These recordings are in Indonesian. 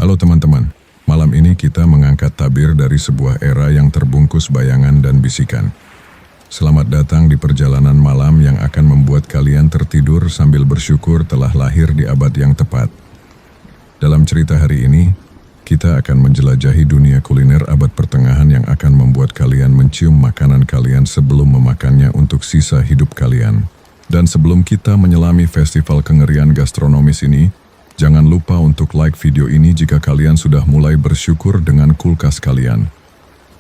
Halo teman-teman, malam ini kita mengangkat tabir dari sebuah era yang terbungkus bayangan dan bisikan. Selamat datang di perjalanan malam yang akan membuat kalian tertidur sambil bersyukur telah lahir di abad yang tepat. Dalam cerita hari ini, kita akan menjelajahi dunia kuliner abad pertengahan yang akan membuat kalian mencium makanan kalian sebelum memakannya untuk sisa hidup kalian. Dan sebelum kita menyelami festival kengerian gastronomis ini, jangan lupa untuk like video ini jika kalian sudah mulai bersyukur dengan kulkas kalian.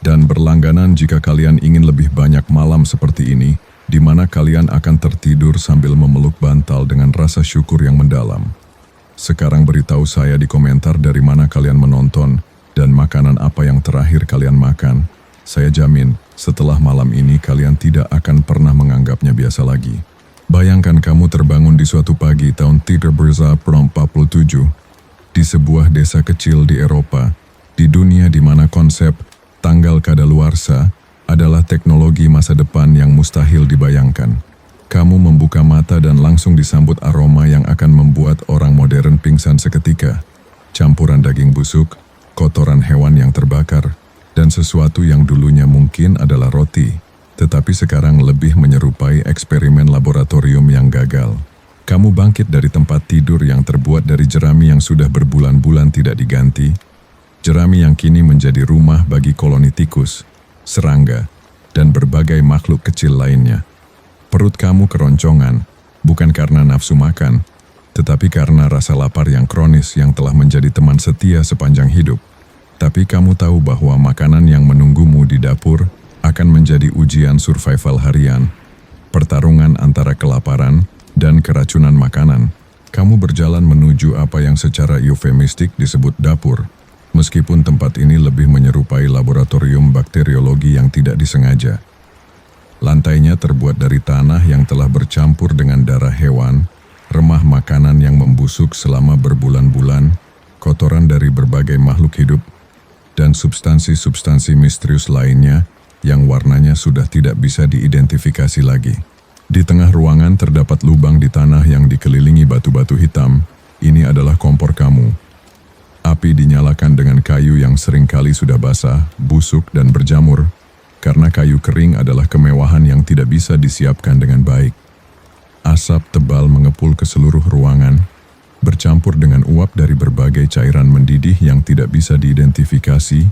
Dan berlangganan jika kalian ingin lebih banyak malam seperti ini, di mana kalian akan tertidur sambil memeluk bantal dengan rasa syukur yang mendalam. Sekarang beritahu saya di komentar dari mana kalian menonton dan makanan apa yang terakhir kalian makan. Saya jamin, setelah malam ini kalian tidak akan pernah menganggapnya biasa lagi. Bayangkan kamu terbangun di suatu pagi tahun 1347 di sebuah desa kecil di Eropa, di dunia di mana konsep tanggal kadaluarsa adalah teknologi masa depan yang mustahil dibayangkan. Kamu membuka mata dan langsung disambut aroma yang akan membuat orang modern pingsan seketika. Campuran daging busuk, kotoran hewan yang terbakar, dan sesuatu yang dulunya mungkin adalah roti, tetapi sekarang lebih menyerupai eksperimen laboratorium yang gagal. Kamu bangkit dari tempat tidur yang terbuat dari jerami yang sudah berbulan-bulan tidak diganti, jerami yang kini menjadi rumah bagi koloni tikus, serangga, dan berbagai makhluk kecil lainnya. Perut kamu keroncongan, bukan karena nafsu makan, tetapi karena rasa lapar yang kronis yang telah menjadi teman setia sepanjang hidup. Tapi kamu tahu bahwa makanan yang menunggumu di dapur akan menjadi ujian survival harian, pertarungan antara kelaparan dan keracunan makanan. Kamu berjalan menuju apa yang secara eufemistik disebut dapur, meskipun tempat ini lebih menyerupai laboratorium bakteriologi yang tidak disengaja. Lantainya terbuat dari tanah yang telah bercampur dengan darah hewan, remah makanan yang membusuk selama berbulan-bulan, kotoran dari berbagai makhluk hidup, dan substansi-substansi misterius lainnya yang warnanya sudah tidak bisa diidentifikasi lagi. Di tengah ruangan terdapat lubang di tanah yang dikelilingi batu-batu hitam. Ini adalah kompor kamu. Api dinyalakan dengan kayu yang seringkali sudah basah, busuk, dan berjamur, karena kayu kering adalah kemewahan yang tidak bisa disiapkan dengan baik. Asap tebal mengepul ke seluruh ruangan, bercampur dengan uap dari berbagai cairan mendidih yang tidak bisa diidentifikasi,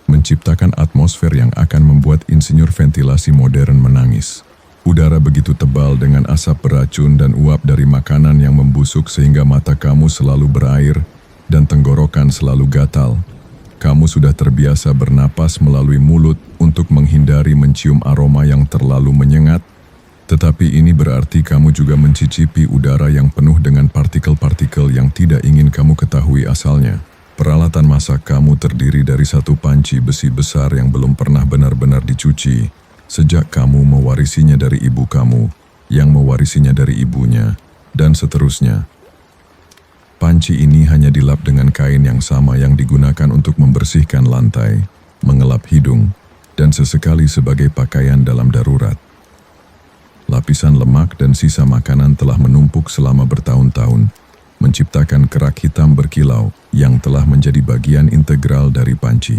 menciptakan atmosfer yang akan membuat insinyur ventilasi modern menangis. Udara begitu tebal dengan asap beracun dan uap dari makanan yang membusuk sehingga mata kamu selalu berair dan tenggorokan selalu gatal. Kamu sudah terbiasa bernapas melalui mulut untuk menghindari mencium aroma yang terlalu menyengat, tetapi ini berarti kamu juga mencicipi udara yang penuh dengan partikel-partikel yang tidak ingin kamu ketahui asalnya. Peralatan masak kamu terdiri dari satu panci besi besar yang belum pernah benar-benar dicuci sejak kamu mewarisinya dari ibu kamu, yang mewarisinya dari ibunya, dan seterusnya. Panci ini hanya dilap dengan kain yang sama yang digunakan untuk membersihkan lantai, mengelap hidung, dan sesekali sebagai pakaian dalam darurat. Lapisan lemak dan sisa makanan telah menumpuk selama bertahun-tahun, menciptakan kerak hitam berkilau yang telah menjadi bagian integral dari panci.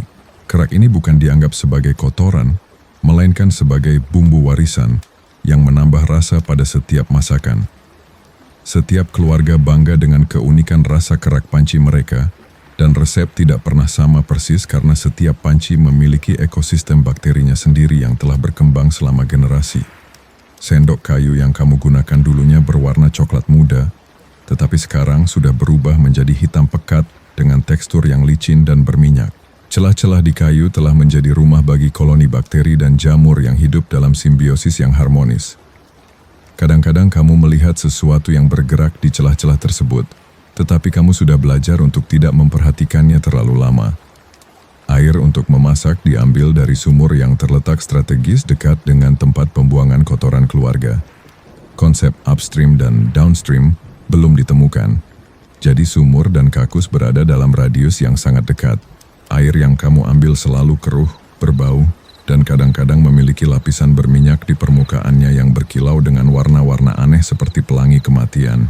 Kerak ini bukan dianggap sebagai kotoran, melainkan sebagai bumbu warisan yang menambah rasa pada setiap masakan. Setiap keluarga bangga dengan keunikan rasa kerak panci mereka, dan resep tidak pernah sama persis karena setiap panci memiliki ekosistem bakterinya sendiri yang telah berkembang selama generasi. Sendok kayu yang kamu gunakan dulunya berwarna coklat muda, tetapi sekarang sudah berubah menjadi hitam pekat dengan tekstur yang licin dan berminyak. Celah-celah di kayu telah menjadi rumah bagi koloni bakteri dan jamur yang hidup dalam simbiosis yang harmonis. Kadang-kadang kamu melihat sesuatu yang bergerak di celah-celah tersebut, tetapi kamu sudah belajar untuk tidak memperhatikannya terlalu lama. Air untuk memasak diambil dari sumur yang terletak strategis dekat dengan tempat pembuangan kotoran keluarga. Konsep upstream dan downstream belum ditemukan. Jadi sumur dan kakus berada dalam radius yang sangat dekat. Air yang kamu ambil selalu keruh, berbau, dan kadang-kadang memiliki lapisan berminyak di permukaannya yang berkilau dengan warna-warna aneh seperti pelangi kematian.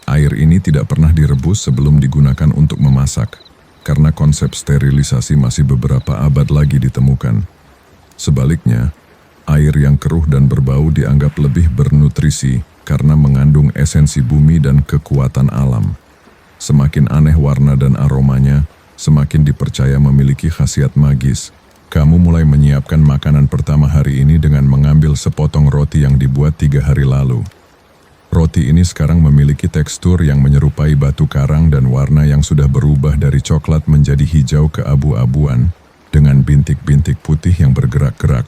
Air ini tidak pernah direbus sebelum digunakan untuk memasak, karena konsep sterilisasi masih beberapa abad lagi ditemukan. Sebaliknya, air yang keruh dan berbau dianggap lebih bernutrisi karena mengandung esensi bumi dan kekuatan alam. Semakin aneh warna dan aromanya, semakin dipercaya memiliki khasiat magis. Kamu mulai menyiapkan makanan pertama hari ini dengan mengambil sepotong roti yang dibuat 3 hari lalu. Roti ini sekarang memiliki tekstur yang menyerupai batu karang dan warna yang sudah berubah dari coklat menjadi hijau keabu-abuan dengan bintik-bintik putih yang bergerak-gerak.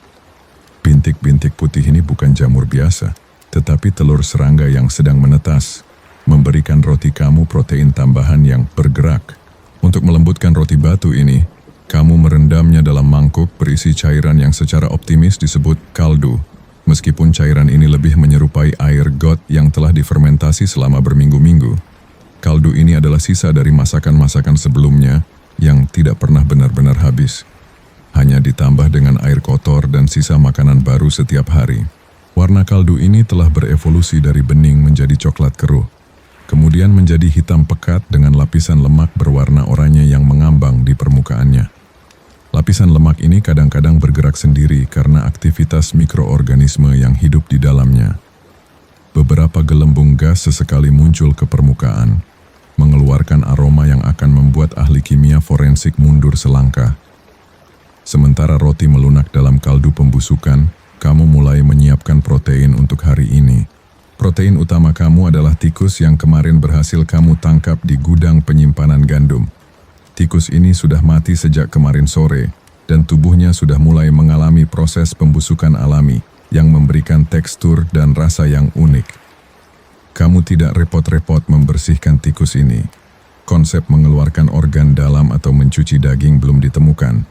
Bintik-bintik putih ini bukan jamur biasa, tetapi telur serangga yang sedang menetas, memberikan roti kamu protein tambahan yang bergerak. Untuk melembutkan roti batu ini, kamu merendamnya dalam mangkuk berisi cairan yang secara optimis disebut kaldu. Meskipun cairan ini lebih menyerupai air got yang telah difermentasi selama berminggu-minggu. Kaldu ini adalah sisa dari masakan-masakan sebelumnya yang tidak pernah benar-benar habis. Hanya ditambah dengan air kotor dan sisa makanan baru setiap hari. Warna kaldu ini telah berevolusi dari bening menjadi coklat keruh. Kemudian menjadi hitam pekat dengan lapisan lemak berwarna oranye yang mengambang di permukaannya. Lapisan lemak ini kadang-kadang bergerak sendiri karena aktivitas mikroorganisme yang hidup di dalamnya. Beberapa gelembung gas sesekali muncul ke permukaan, mengeluarkan aroma yang akan membuat ahli kimia forensik mundur selangkah. Sementara roti melunak dalam kaldu pembusukan, kamu mulai menyiapkan protein untuk hari ini. Protein utama kamu adalah tikus yang kemarin berhasil kamu tangkap di gudang penyimpanan gandum. Tikus ini sudah mati sejak kemarin sore, dan tubuhnya sudah mulai mengalami proses pembusukan alami yang memberikan tekstur dan rasa yang unik. Kamu tidak repot-repot membersihkan tikus ini. Konsep mengeluarkan organ dalam atau mencuci daging belum ditemukan.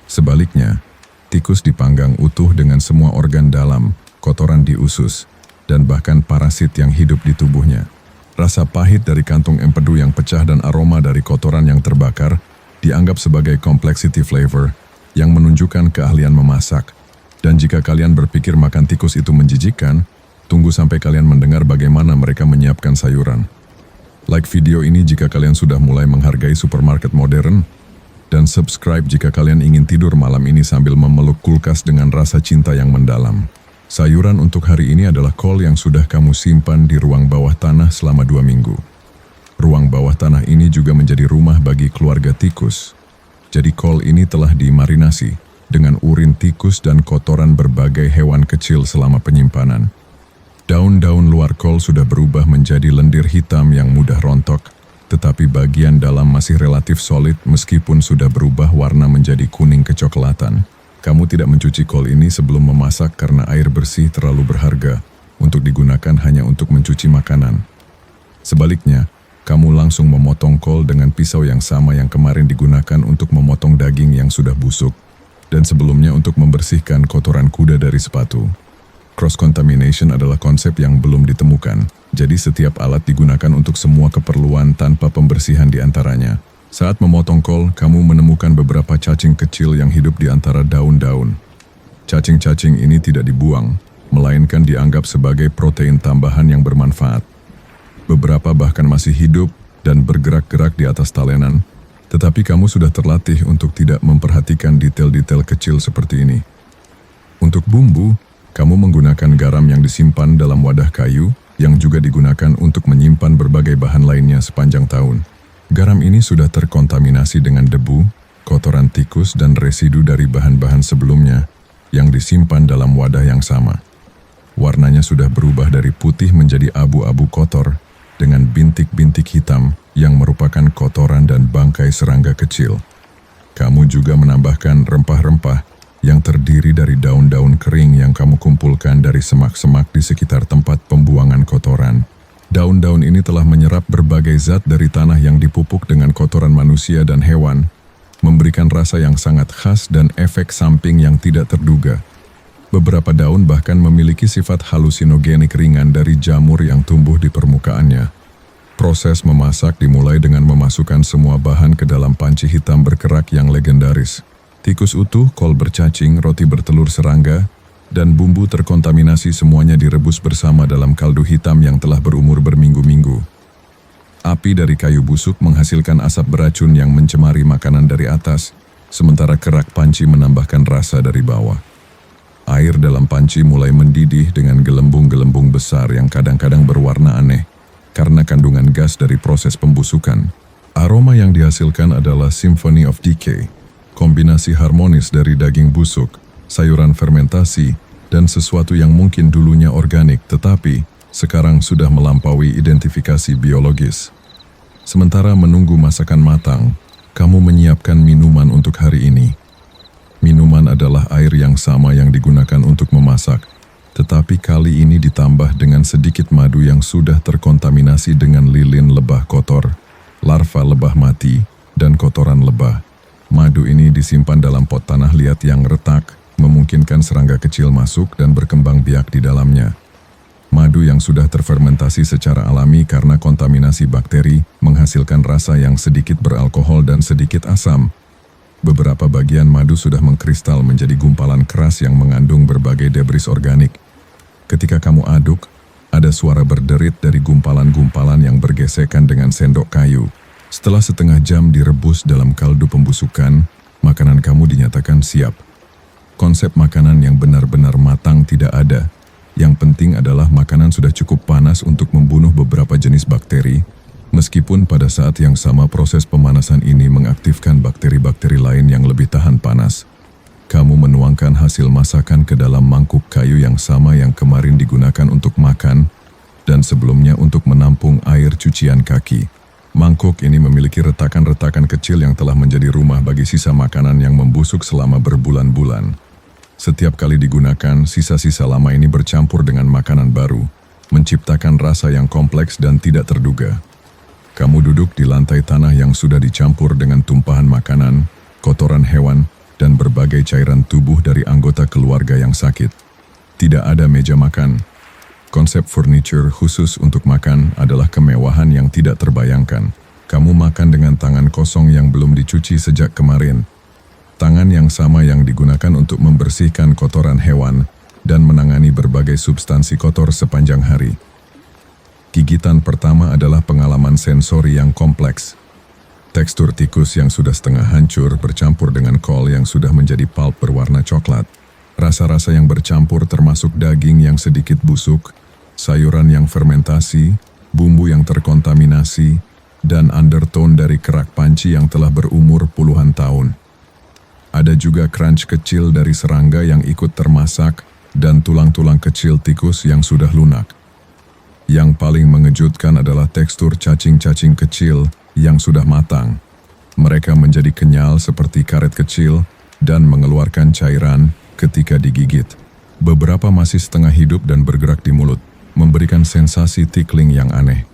Sebaliknya, tikus dipanggang utuh dengan semua organ dalam, kotoran di usus, dan bahkan parasit yang hidup di tubuhnya. Rasa pahit dari kantung empedu yang pecah dan aroma dari kotoran yang terbakar dianggap sebagai complexity flavor yang menunjukkan keahlian memasak. Dan jika kalian berpikir makan tikus itu menjijikkan, tunggu sampai kalian mendengar bagaimana mereka menyiapkan sayuran. Like video ini jika kalian sudah mulai menghargai supermarket modern, dan subscribe jika kalian ingin tidur malam ini sambil memeluk kulkas dengan rasa cinta yang mendalam. Sayuran untuk hari ini adalah kol yang sudah kamu simpan di ruang bawah tanah selama 2 minggu. Ruang bawah tanah ini juga menjadi rumah bagi keluarga tikus. Jadi kol ini telah dimarinasi dengan urin tikus dan kotoran berbagai hewan kecil selama penyimpanan. Daun-daun luar kol sudah berubah menjadi lendir hitam yang mudah rontok, tetapi bagian dalam masih relatif solid meskipun sudah berubah warna menjadi kuning kecoklatan. Kamu tidak mencuci kol ini sebelum memasak karena air bersih terlalu berharga untuk digunakan hanya untuk mencuci makanan. Sebaliknya, kamu langsung memotong kol dengan pisau yang sama yang kemarin digunakan untuk memotong daging yang sudah busuk, dan sebelumnya untuk membersihkan kotoran kuda dari sepatu. Cross-contamination adalah konsep yang belum ditemukan, jadi setiap alat digunakan untuk semua keperluan tanpa pembersihan di antaranya. Saat memotong kol, kamu menemukan beberapa cacing kecil yang hidup di antara daun-daun. Cacing-cacing ini tidak dibuang, melainkan dianggap sebagai protein tambahan yang bermanfaat. Beberapa bahkan masih hidup dan bergerak-gerak di atas talenan, tetapi kamu sudah terlatih untuk tidak memperhatikan detail-detail kecil seperti ini. Untuk bumbu, kamu menggunakan garam yang disimpan dalam wadah kayu, yang juga digunakan untuk menyimpan berbagai bahan lainnya sepanjang tahun. Garam ini sudah terkontaminasi dengan debu, kotoran tikus dan residu dari bahan-bahan sebelumnya yang disimpan dalam wadah yang sama. Warnanya sudah berubah dari putih menjadi abu-abu kotor dengan bintik-bintik hitam yang merupakan kotoran dan bangkai serangga kecil. Kamu juga menambahkan rempah-rempah yang terdiri dari daun-daun kering yang kamu kumpulkan dari semak-semak di sekitar tempat pembuangan kotoran. Daun-daun ini telah menyerap berbagai zat dari tanah yang dipupuk dengan kotoran manusia dan hewan, memberikan rasa yang sangat khas dan efek samping yang tidak terduga. Beberapa daun bahkan memiliki sifat halusinogenik ringan dari jamur yang tumbuh di permukaannya. Proses memasak dimulai dengan memasukkan semua bahan ke dalam panci hitam berkerak yang legendaris. Tikus utuh, kol bercacing, roti bertelur serangga, dan bumbu terkontaminasi semuanya direbus bersama dalam kaldu hitam yang telah berumur berminggu-minggu. Api dari kayu busuk menghasilkan asap beracun yang mencemari makanan dari atas, sementara kerak panci menambahkan rasa dari bawah. Air dalam panci mulai mendidih dengan gelembung-gelembung besar yang kadang-kadang berwarna aneh karena kandungan gas dari proses pembusukan. Aroma yang dihasilkan adalah Symphony of Decay, kombinasi harmonis dari daging busuk, sayuran fermentasi, dan sesuatu yang mungkin dulunya organik tetapi sekarang sudah melampaui identifikasi biologis. Sementara menunggu masakan matang, kamu menyiapkan minuman untuk hari ini. Minuman adalah air yang sama yang digunakan untuk memasak, tetapi kali ini ditambah dengan sedikit madu yang sudah terkontaminasi dengan lilin lebah kotor, larva lebah mati, dan kotoran lebah. Madu ini disimpan dalam pot tanah liat yang retak, memungkinkan serangga kecil masuk dan berkembang biak di dalamnya. Madu yang sudah terfermentasi secara alami karena kontaminasi bakteri menghasilkan rasa yang sedikit beralkohol dan sedikit asam. Beberapa bagian madu sudah mengkristal menjadi gumpalan keras yang mengandung berbagai debris organik. Ketika kamu aduk, ada suara berderit dari gumpalan-gumpalan yang bergesekan dengan sendok kayu. Setelah setengah jam direbus dalam kaldu pembusukan, makanan kamu dinyatakan siap. Konsep makanan yang benar-benar matang tidak ada. Yang penting adalah makanan sudah cukup panas untuk membunuh beberapa jenis bakteri, meskipun pada saat yang sama proses pemanasan ini mengaktifkan bakteri-bakteri lain yang lebih tahan panas. Kamu menuangkan hasil masakan ke dalam mangkuk kayu yang sama yang kemarin digunakan untuk makan dan sebelumnya untuk menampung air cucian kaki. Mangkuk ini memiliki retakan-retakan kecil yang telah menjadi rumah bagi sisa makanan yang membusuk selama berbulan-bulan. Setiap kali digunakan, sisa-sisa lama ini bercampur dengan makanan baru, menciptakan rasa yang kompleks dan tidak terduga. Kamu duduk di lantai tanah yang sudah dicampur dengan tumpahan makanan, kotoran hewan, dan berbagai cairan tubuh dari anggota keluarga yang sakit. Tidak ada meja makan. Konsep furniture khusus untuk makan adalah kemewahan yang tidak terbayangkan. Kamu makan dengan tangan kosong yang belum dicuci sejak kemarin. Tangan yang sama yang digunakan untuk membersihkan kotoran hewan dan menangani berbagai substansi kotor sepanjang hari. Gigitan pertama adalah pengalaman sensori yang kompleks. Tekstur tikus yang sudah setengah hancur bercampur dengan kol yang sudah menjadi pulp berwarna coklat. Rasa-rasa yang bercampur termasuk daging yang sedikit busuk, sayuran yang fermentasi, bumbu yang terkontaminasi, dan undertone dari kerak panci yang telah berumur puluhan tahun. Ada juga crunch kecil dari serangga yang ikut termasak dan tulang-tulang kecil tikus yang sudah lunak. Yang paling mengejutkan adalah tekstur cacing-cacing kecil yang sudah matang. Mereka menjadi kenyal seperti karet kecil dan mengeluarkan cairan ketika digigit. Beberapa masih setengah hidup dan bergerak di mulut, memberikan sensasi tickling yang aneh.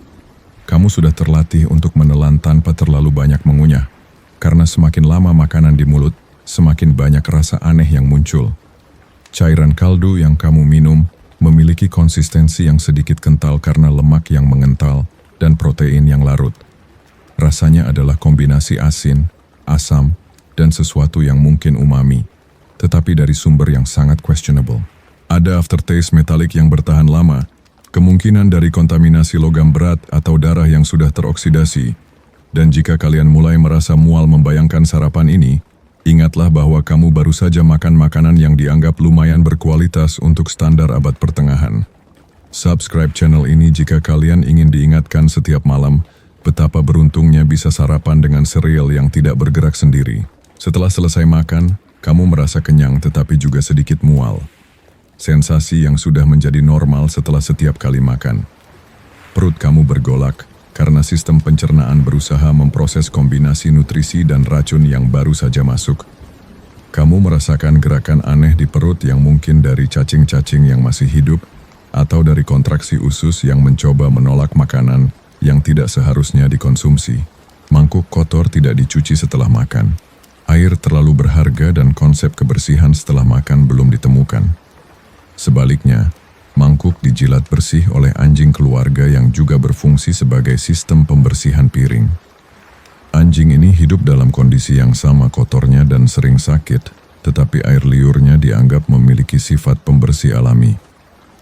Kamu sudah terlatih untuk menelan tanpa terlalu banyak mengunyah, karena semakin lama makanan di mulut, semakin banyak rasa aneh yang muncul. Cairan kaldu yang kamu minum memiliki konsistensi yang sedikit kental karena lemak yang mengental dan protein yang larut. Rasanya adalah kombinasi asin, asam, dan sesuatu yang mungkin umami, tetapi dari sumber yang sangat questionable. Ada aftertaste metalik yang bertahan lama, kemungkinan dari kontaminasi logam berat atau darah yang sudah teroksidasi. Dan jika kalian mulai merasa mual membayangkan sarapan ini, ingatlah bahwa kamu baru saja makan makanan yang dianggap lumayan berkualitas untuk standar abad pertengahan. Subscribe channel ini jika kalian ingin diingatkan setiap malam betapa beruntungnya bisa sarapan dengan sereal yang tidak bergerak sendiri. Setelah selesai makan, kamu merasa kenyang tetapi juga sedikit mual. Sensasi yang sudah menjadi normal setelah setiap kali makan. Perut kamu bergolak karena sistem pencernaan berusaha memproses kombinasi nutrisi dan racun yang baru saja masuk. Kamu merasakan gerakan aneh di perut yang mungkin dari cacing-cacing yang masih hidup atau dari kontraksi usus yang mencoba menolak makanan yang tidak seharusnya dikonsumsi. Mangkuk kotor tidak dicuci setelah makan. Air terlalu berharga dan konsep kebersihan setelah makan belum ditemukan. Sebaliknya, mangkuk dijilat bersih oleh anjing keluarga yang juga berfungsi sebagai sistem pembersihan piring. Anjing ini hidup dalam kondisi yang sama kotornya dan sering sakit, tetapi air liurnya dianggap memiliki sifat pembersih alami.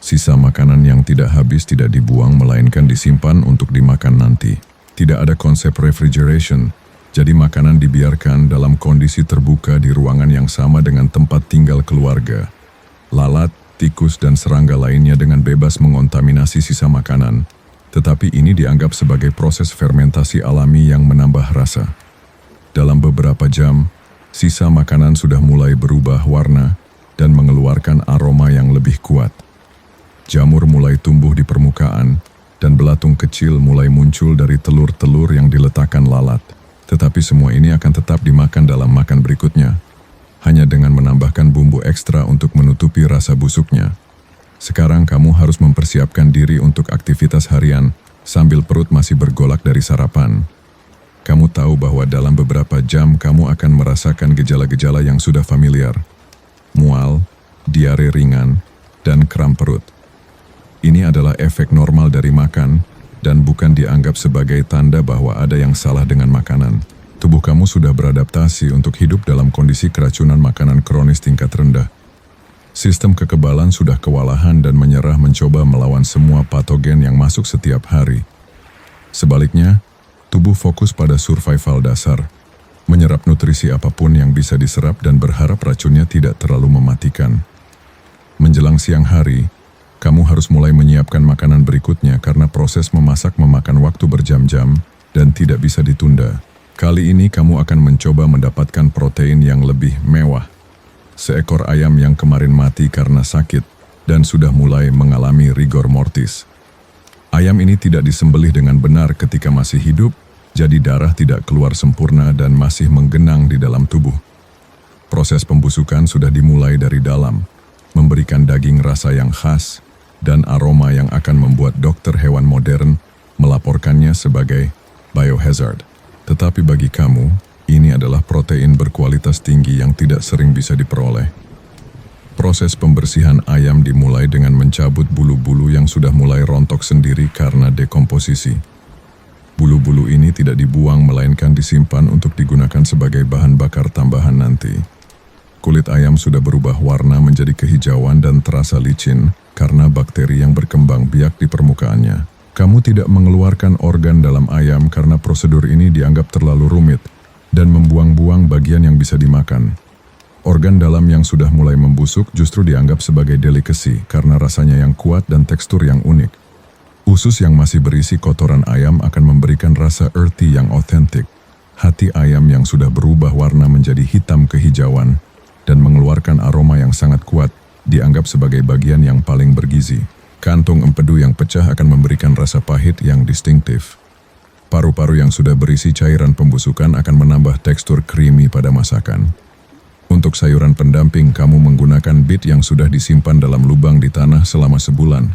Sisa makanan yang tidak habis tidak dibuang melainkan disimpan untuk dimakan nanti. Tidak ada konsep refrigeration, jadi makanan dibiarkan dalam kondisi terbuka di ruangan yang sama dengan tempat tinggal keluarga. Lalat, tikus, dan serangga lainnya dengan bebas mengontaminasi sisa makanan, tetapi ini dianggap sebagai proses fermentasi alami yang menambah rasa. Dalam beberapa jam, sisa makanan sudah mulai berubah warna dan mengeluarkan aroma yang lebih kuat. Jamur mulai tumbuh di permukaan, dan belatung kecil mulai muncul dari telur-telur yang diletakkan lalat. Tetapi semua ini akan tetap dimakan dalam makan berikutnya, hanya dengan menambahkan bumbu ekstra untuk menutupi rasa busuknya. Sekarang kamu harus mempersiapkan diri untuk aktivitas harian sambil perut masih bergolak dari sarapan. Kamu tahu bahwa dalam beberapa jam kamu akan merasakan gejala-gejala yang sudah familiar. Mual, diare ringan, dan kram perut. Ini adalah efek normal dari makan dan bukan dianggap sebagai tanda bahwa ada yang salah dengan makanan. Tubuh kamu sudah beradaptasi untuk hidup dalam kondisi keracunan makanan kronis tingkat rendah. Sistem kekebalan sudah kewalahan dan menyerah mencoba melawan semua patogen yang masuk setiap hari. Sebaliknya, tubuh fokus pada survival dasar, menyerap nutrisi apapun yang bisa diserap dan berharap racunnya tidak terlalu mematikan. Menjelang siang hari, kamu harus mulai menyiapkan makanan berikutnya karena proses memasak memakan waktu berjam-jam dan tidak bisa ditunda. Kali ini kamu akan mencoba mendapatkan protein yang lebih mewah. Seekor ayam yang kemarin mati karena sakit dan sudah mulai mengalami rigor mortis. Ayam ini tidak disembelih dengan benar ketika masih hidup, jadi darah tidak keluar sempurna dan masih menggenang di dalam tubuh. Proses pembusukan sudah dimulai dari dalam, memberikan daging rasa yang khas dan aroma yang akan membuat dokter hewan modern melaporkannya sebagai biohazard. Tetapi bagi kamu, ini adalah protein berkualitas tinggi yang tidak sering bisa diperoleh. Proses pembersihan ayam dimulai dengan mencabut bulu-bulu yang sudah mulai rontok sendiri karena dekomposisi. Bulu-bulu ini tidak dibuang melainkan disimpan untuk digunakan sebagai bahan bakar tambahan nanti. Kulit ayam sudah berubah warna menjadi kehijauan dan terasa licin karena bakteri yang berkembang biak di permukaannya. Kamu tidak mengeluarkan organ dalam ayam karena prosedur ini dianggap terlalu rumit dan membuang-buang bagian yang bisa dimakan. Organ dalam yang sudah mulai membusuk justru dianggap sebagai delicacy karena rasanya yang kuat dan tekstur yang unik. Usus yang masih berisi kotoran ayam akan memberikan rasa earthy yang otentik. Hati ayam yang sudah berubah warna menjadi hitam kehijauan dan mengeluarkan aroma yang sangat kuat dianggap sebagai bagian yang paling bergizi. Kantung empedu yang pecah akan memberikan rasa pahit yang distintif. Paru-paru yang sudah berisi cairan pembusukan akan menambah tekstur creamy pada masakan. Untuk sayuran pendamping, kamu menggunakan bit yang sudah disimpan dalam lubang di tanah selama sebulan.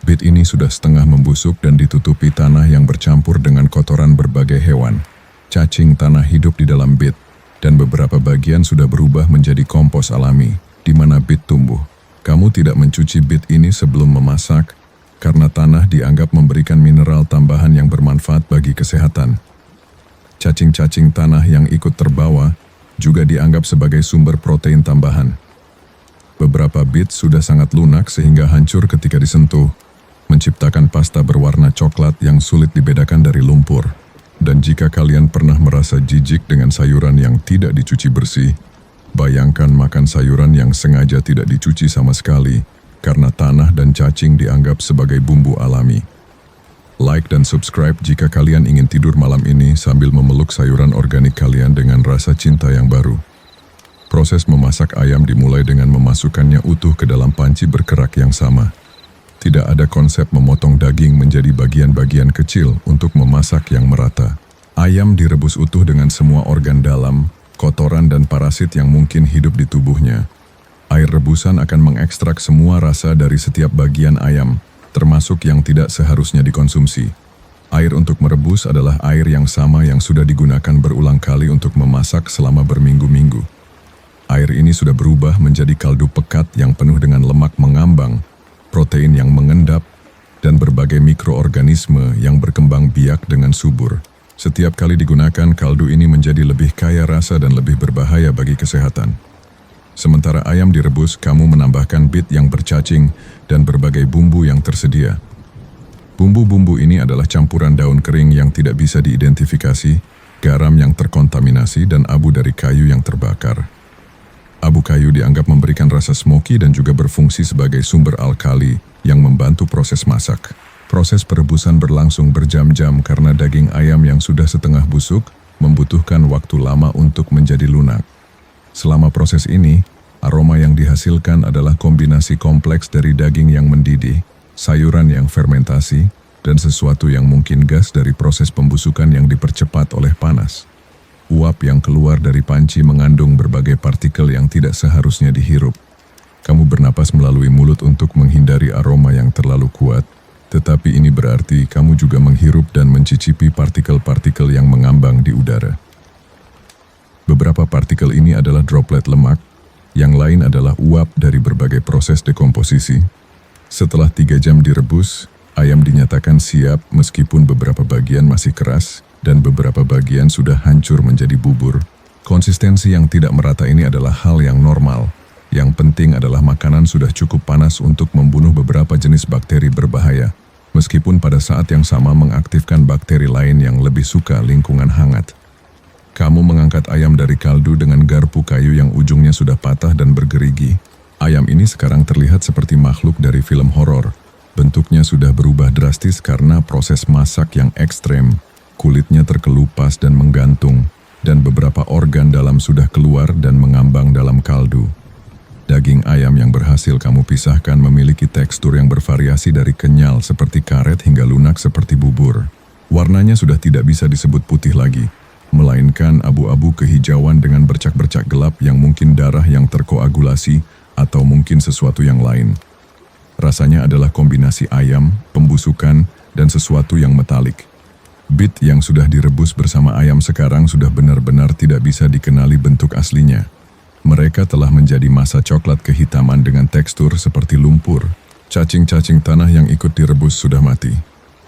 Bit ini sudah setengah membusuk dan ditutupi tanah yang bercampur dengan kotoran berbagai hewan. Cacing tanah hidup di dalam bit, dan beberapa bagian sudah berubah menjadi kompos alami, di mana bit tumbuh. Kamu tidak mencuci bit ini sebelum memasak, karena tanah dianggap memberikan mineral tambahan yang bermanfaat bagi kesehatan. Cacing-cacing tanah yang ikut terbawa juga dianggap sebagai sumber protein tambahan. Beberapa bit sudah sangat lunak sehingga hancur ketika disentuh, menciptakan pasta berwarna coklat yang sulit dibedakan dari lumpur. Dan jika kalian pernah merasa jijik dengan sayuran yang tidak dicuci bersih, bayangkan makan sayuran yang sengaja tidak dicuci sama sekali karena tanah dan cacing dianggap sebagai bumbu alami. Like dan subscribe jika kalian ingin tidur malam ini sambil memeluk sayuran organik kalian dengan rasa cinta yang baru. Proses memasak ayam dimulai dengan memasukkannya utuh ke dalam panci berkerak yang sama. Tidak ada konsep memotong daging menjadi bagian-bagian kecil untuk memasak yang merata. Ayam direbus utuh dengan semua organ dalam, kotoran dan parasit yang mungkin hidup di tubuhnya. Air rebusan akan mengekstrak semua rasa dari setiap bagian ayam, termasuk yang tidak seharusnya dikonsumsi. Air untuk merebus adalah air yang sama yang sudah digunakan berulang kali untuk memasak selama berminggu-minggu. Air ini sudah berubah menjadi kaldu pekat yang penuh dengan lemak mengambang, protein yang mengendap, dan berbagai mikroorganisme yang berkembang biak dengan subur. Setiap kali digunakan, kaldu ini menjadi lebih kaya rasa dan lebih berbahaya bagi kesehatan. Sementara ayam direbus, kamu menambahkan bit yang bercacing dan berbagai bumbu yang tersedia. Bumbu-bumbu ini adalah campuran daun kering yang tidak bisa diidentifikasi, garam yang terkontaminasi, dan abu dari kayu yang terbakar. Abu kayu dianggap memberikan rasa smoky dan juga berfungsi sebagai sumber alkali yang membantu proses masak. Proses perebusan berlangsung berjam-jam karena daging ayam yang sudah setengah busuk membutuhkan waktu lama untuk menjadi lunak. Selama proses ini, aroma yang dihasilkan adalah kombinasi kompleks dari daging yang mendidih, sayuran yang fermentasi, dan sesuatu yang mungkin gas dari proses pembusukan yang dipercepat oleh panas. Uap yang keluar dari panci mengandung berbagai partikel yang tidak seharusnya dihirup. Kamu bernapas melalui mulut untuk menghindari aroma yang terlalu kuat, tetapi ini berarti kamu juga menghirup dan mencicipi partikel-partikel yang mengambang di udara. Beberapa partikel ini adalah droplet lemak, yang lain adalah uap dari berbagai proses dekomposisi. Setelah 3 jam direbus, ayam dinyatakan siap meskipun beberapa bagian masih keras dan beberapa bagian sudah hancur menjadi bubur. Konsistensi yang tidak merata ini adalah hal yang normal. Yang penting adalah makanan sudah cukup panas untuk membunuh beberapa jenis bakteri berbahaya, meskipun pada saat yang sama mengaktifkan bakteri lain yang lebih suka lingkungan hangat. Kamu mengangkat ayam dari kaldu dengan garpu kayu yang ujungnya sudah patah dan bergerigi. Ayam ini sekarang terlihat seperti makhluk dari film horor. Bentuknya sudah berubah drastis karena proses masak yang ekstrem. Kulitnya terkelupas dan menggantung, dan beberapa organ dalam sudah keluar dan mengambang dalam kaldu. Daging ayam yang berhasil kamu pisahkan memiliki tekstur yang bervariasi dari kenyal seperti karet hingga lunak seperti bubur. Warnanya sudah tidak bisa disebut putih lagi, melainkan abu-abu kehijauan dengan bercak-bercak gelap yang mungkin darah yang terkoagulasi atau mungkin sesuatu yang lain. Rasanya adalah kombinasi ayam, pembusukan, dan sesuatu yang metalik. Beet yang sudah direbus bersama ayam sekarang sudah benar-benar tidak bisa dikenali bentuk aslinya. Mereka telah menjadi massa coklat kehitaman dengan tekstur seperti lumpur. Cacing-cacing tanah yang ikut direbus sudah mati,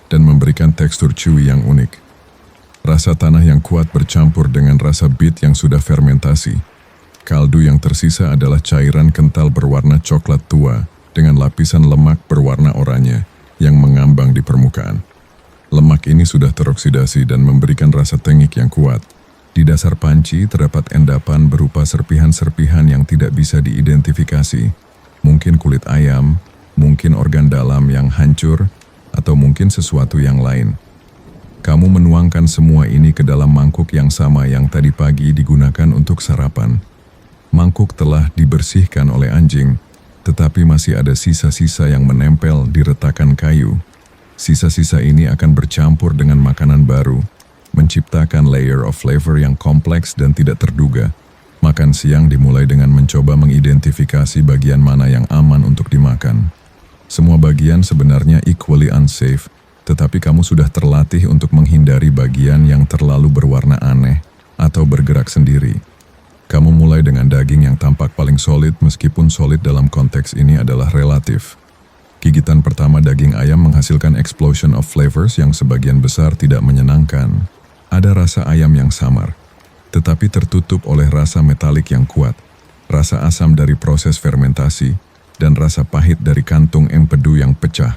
dan memberikan tekstur chewy yang unik. Rasa tanah yang kuat bercampur dengan rasa beet yang sudah fermentasi. Kaldu yang tersisa adalah cairan kental berwarna coklat tua dengan lapisan lemak berwarna oranye yang mengambang di permukaan. Lemak ini sudah teroksidasi dan memberikan rasa tengik yang kuat. Di dasar panci terdapat endapan berupa serpihan-serpihan yang tidak bisa diidentifikasi. Mungkin kulit ayam, mungkin organ dalam yang hancur, atau mungkin sesuatu yang lain. Kamu menuangkan semua ini ke dalam mangkuk yang sama yang tadi pagi digunakan untuk sarapan. Mangkuk telah dibersihkan oleh anjing, tetapi masih ada sisa-sisa yang menempel di retakan kayu. Sisa-sisa ini akan bercampur dengan makanan baru, menciptakan layer of flavor yang kompleks dan tidak terduga. Makan siang dimulai dengan mencoba mengidentifikasi bagian mana yang aman untuk dimakan. Semua bagian sebenarnya equally unsafe, tetapi kamu sudah terlatih untuk menghindari bagian yang terlalu berwarna aneh atau bergerak sendiri. Kamu mulai dengan daging yang tampak paling solid meskipun solid dalam konteks ini adalah relatif. Gigitan pertama daging ayam menghasilkan explosion of flavors yang sebagian besar tidak menyenangkan. Ada rasa ayam yang samar, tetapi tertutup oleh rasa metalik yang kuat, rasa asam dari proses fermentasi, dan rasa pahit dari kantung empedu yang pecah.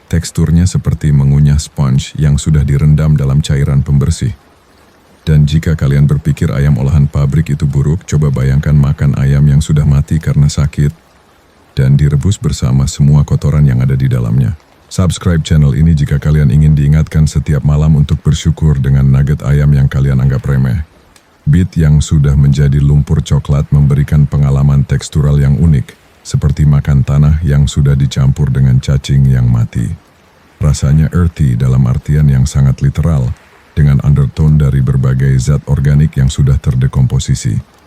Teksturnya seperti mengunyah sponge yang sudah direndam dalam cairan pembersih. Dan jika kalian berpikir ayam olahan pabrik itu buruk, coba bayangkan makan ayam yang sudah mati karena sakit dan direbus bersama semua kotoran yang ada di dalamnya. Subscribe channel ini jika kalian ingin diingatkan setiap malam untuk bersyukur dengan nugget ayam yang kalian anggap remeh. Beet yang sudah menjadi lumpur coklat memberikan pengalaman tekstural yang unik, seperti makan tanah yang sudah dicampur dengan cacing yang mati. Rasanya earthy dalam artian yang sangat literal, dengan undertone dari berbagai zat organik yang sudah terdekomposisi.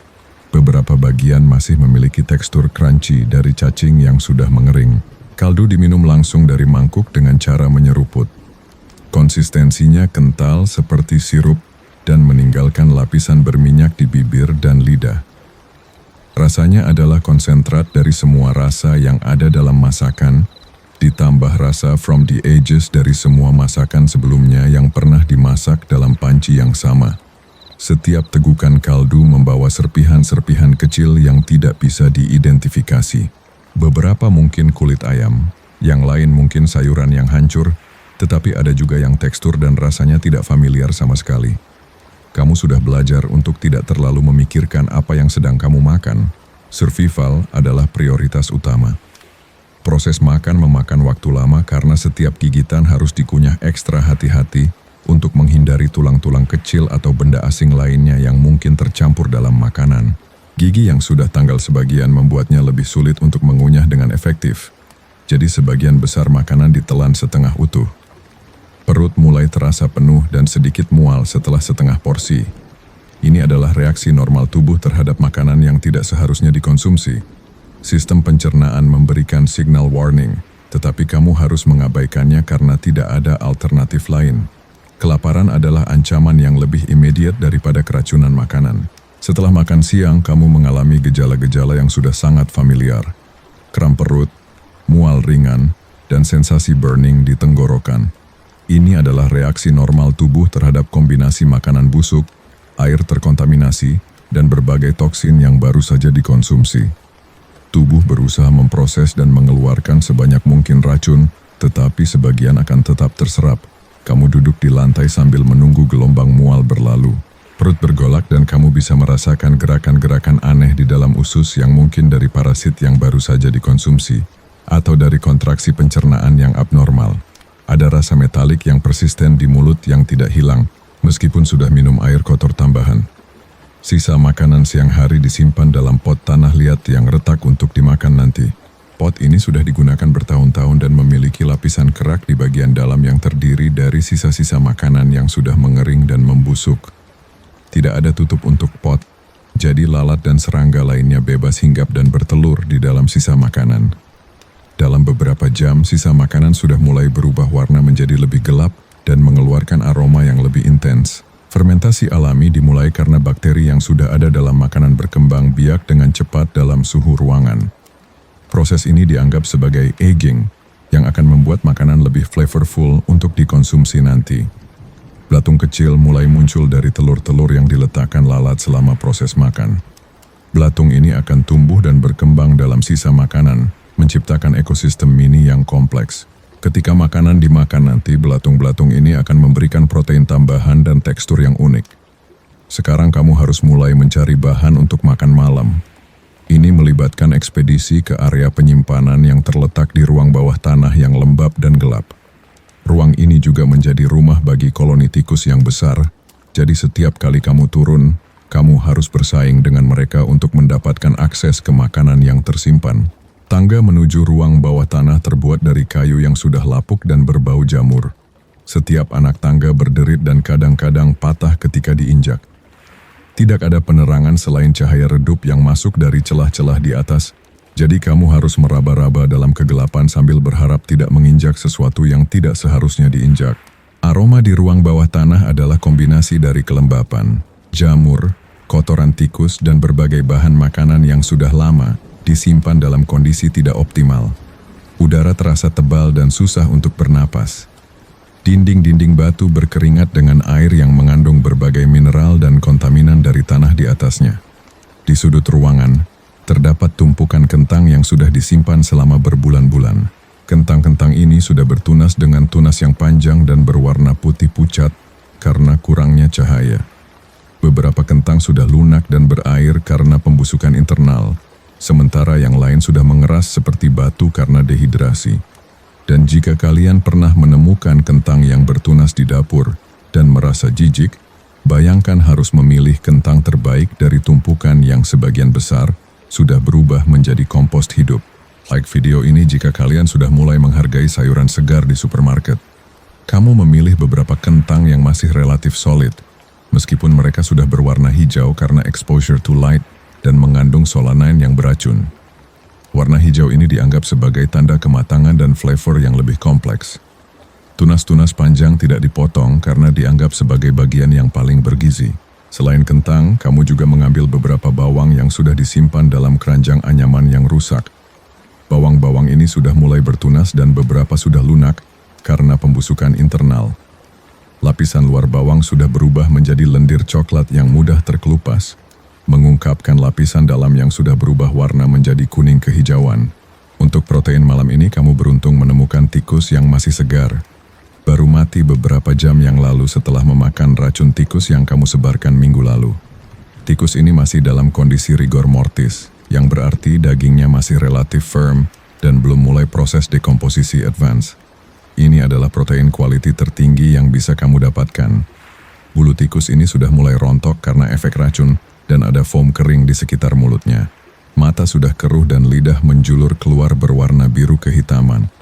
Beberapa bagian masih memiliki tekstur crunchy dari cacing yang sudah mengering. Kaldu diminum langsung dari mangkuk dengan cara menyeruput. Konsistensinya kental seperti sirup dan meninggalkan lapisan berminyak di bibir dan lidah. Rasanya adalah konsentrat dari semua rasa yang ada dalam masakan, ditambah rasa from the ages dari semua masakan sebelumnya yang pernah dimasak dalam panci yang sama. Setiap tegukan kaldu membawa serpihan-serpihan kecil yang tidak bisa diidentifikasi. Beberapa mungkin kulit ayam, Yang lain mungkin sayuran yang hancur, tetapi ada juga yang tekstur dan rasanya tidak familiar sama sekali. Kamu sudah belajar untuk tidak terlalu memikirkan apa yang sedang kamu makan. Survival adalah prioritas utama. Proses makan memakan waktu lama karena setiap gigitan harus dikunyah ekstra hati-hati untuk menghindari tulang-tulang kecil atau benda asing lainnya yang mungkin tercampur dalam makanan. Gigi yang sudah tanggal sebagian membuatnya lebih sulit untuk mengunyah dengan efektif. Jadi sebagian besar makanan ditelan setengah utuh. Perut mulai terasa penuh dan sedikit mual setelah setengah porsi. Ini adalah reaksi normal tubuh terhadap makanan yang tidak seharusnya dikonsumsi. Sistem pencernaan memberikan signal warning, tetapi kamu harus mengabaikannya karena tidak ada alternatif lain. Kelaparan adalah ancaman yang lebih immediate daripada keracunan makanan. Setelah makan siang, kamu mengalami gejala-gejala yang sudah sangat familiar. Kram perut, mual ringan, dan sensasi burning di tenggorokan. Ini adalah reaksi normal tubuh terhadap kombinasi makanan busuk, air terkontaminasi, dan berbagai toksin yang baru saja dikonsumsi. Tubuh berusaha memproses dan mengeluarkan sebanyak mungkin racun, tetapi sebagian akan tetap terserap. Kamu duduk di lantai sambil menunggu gelombang mual berlalu. Perut bergolak dan kamu bisa merasakan gerakan-gerakan aneh di dalam usus yang mungkin dari parasit yang baru saja dikonsumsi, atau dari kontraksi pencernaan yang abnormal. Ada rasa metalik yang persisten di mulut yang tidak hilang, meskipun sudah minum air kotor tambahan. Sisa makanan siang hari disimpan dalam pot tanah liat yang retak untuk dimakan nanti. Pot ini sudah digunakan bertahun-tahun dan memiliki lapisan kerak di bagian dalam yang terdiri dari sisa-sisa makanan yang sudah mengering dan membusuk. Tidak ada tutup untuk pot, jadi lalat dan serangga lainnya bebas hinggap dan bertelur di dalam sisa makanan. Dalam beberapa jam, sisa makanan sudah mulai berubah warna menjadi lebih gelap dan mengeluarkan aroma yang lebih intens. Fermentasi alami dimulai karena bakteri yang sudah ada dalam makanan berkembang biak dengan cepat dalam suhu ruangan. Proses ini dianggap sebagai aging, yang akan membuat makanan lebih flavorful untuk dikonsumsi nanti. Belatung kecil mulai muncul dari telur-telur yang diletakkan lalat selama proses makan. Belatung ini akan tumbuh dan berkembang dalam sisa makanan, menciptakan ekosistem mini yang kompleks. Ketika makanan dimakan nanti, belatung-belatung ini akan memberikan protein tambahan dan tekstur yang unik. Sekarang kamu harus mulai mencari bahan untuk makan malam. Ini melibatkan ekspedisi ke area penyimpanan yang terletak di ruang bawah tanah yang lembab dan gelap. Ruang ini juga menjadi rumah bagi koloni tikus yang besar, jadi setiap kali kamu turun, kamu harus bersaing dengan mereka untuk mendapatkan akses ke makanan yang tersimpan. Tangga menuju ruang bawah tanah terbuat dari kayu yang sudah lapuk dan berbau jamur. Setiap anak tangga berderit dan kadang-kadang patah ketika diinjak. Tidak ada penerangan selain cahaya redup yang masuk dari celah-celah di atas, jadi kamu harus meraba-raba dalam kegelapan sambil berharap tidak menginjak sesuatu yang tidak seharusnya diinjak. Aroma di ruang bawah tanah adalah kombinasi dari kelembapan, jamur, kotoran tikus, dan berbagai bahan makanan yang sudah lama disimpan dalam kondisi tidak optimal. Udara terasa tebal dan susah untuk bernapas. Dinding-dinding batu berkeringat dengan air yang mengandung berbagai mineral dan kontaminan dari tanah di atasnya. Di sudut ruangan, terdapat tumpukan kentang yang sudah disimpan selama berbulan-bulan. Kentang-kentang ini sudah bertunas dengan tunas yang panjang dan berwarna putih pucat karena kurangnya cahaya. Beberapa kentang sudah lunak dan berair karena pembusukan internal, sementara yang lain sudah mengeras seperti batu karena dehidrasi. Dan jika kalian pernah menemukan kentang yang bertunas di dapur dan merasa jijik, bayangkan harus memilih kentang terbaik dari tumpukan yang sebagian besar sudah berubah menjadi kompos hidup. Like video ini jika kalian sudah mulai menghargai sayuran segar di supermarket. Kamu memilih beberapa kentang yang masih relatif solid, meskipun mereka sudah berwarna hijau karena exposure to light dan mengandung solanine yang beracun. Warna hijau ini dianggap sebagai tanda kematangan dan flavor yang lebih kompleks. Tunas-tunas panjang tidak dipotong karena dianggap sebagai bagian yang paling bergizi. Selain kentang, kamu juga mengambil beberapa bawang yang sudah disimpan dalam keranjang anyaman yang rusak. Bawang-bawang ini sudah mulai bertunas dan beberapa sudah lunak karena pembusukan internal. Lapisan luar bawang sudah berubah menjadi lendir coklat yang mudah terkelupas, mengungkapkan lapisan dalam yang sudah berubah warna menjadi kuning kehijauan. Untuk protein malam ini kamu beruntung menemukan tikus yang masih segar. Baru mati beberapa jam yang lalu setelah memakan racun tikus yang kamu sebarkan minggu lalu. Tikus ini masih dalam kondisi rigor mortis, yang berarti dagingnya masih relatif firm dan belum mulai proses dekomposisi advance. Ini adalah protein quality tertinggi yang bisa kamu dapatkan. Bulu tikus ini sudah mulai rontok karena efek racun dan ada foam kering di sekitar mulutnya. Mata sudah keruh dan lidah menjulur keluar berwarna biru kehitaman.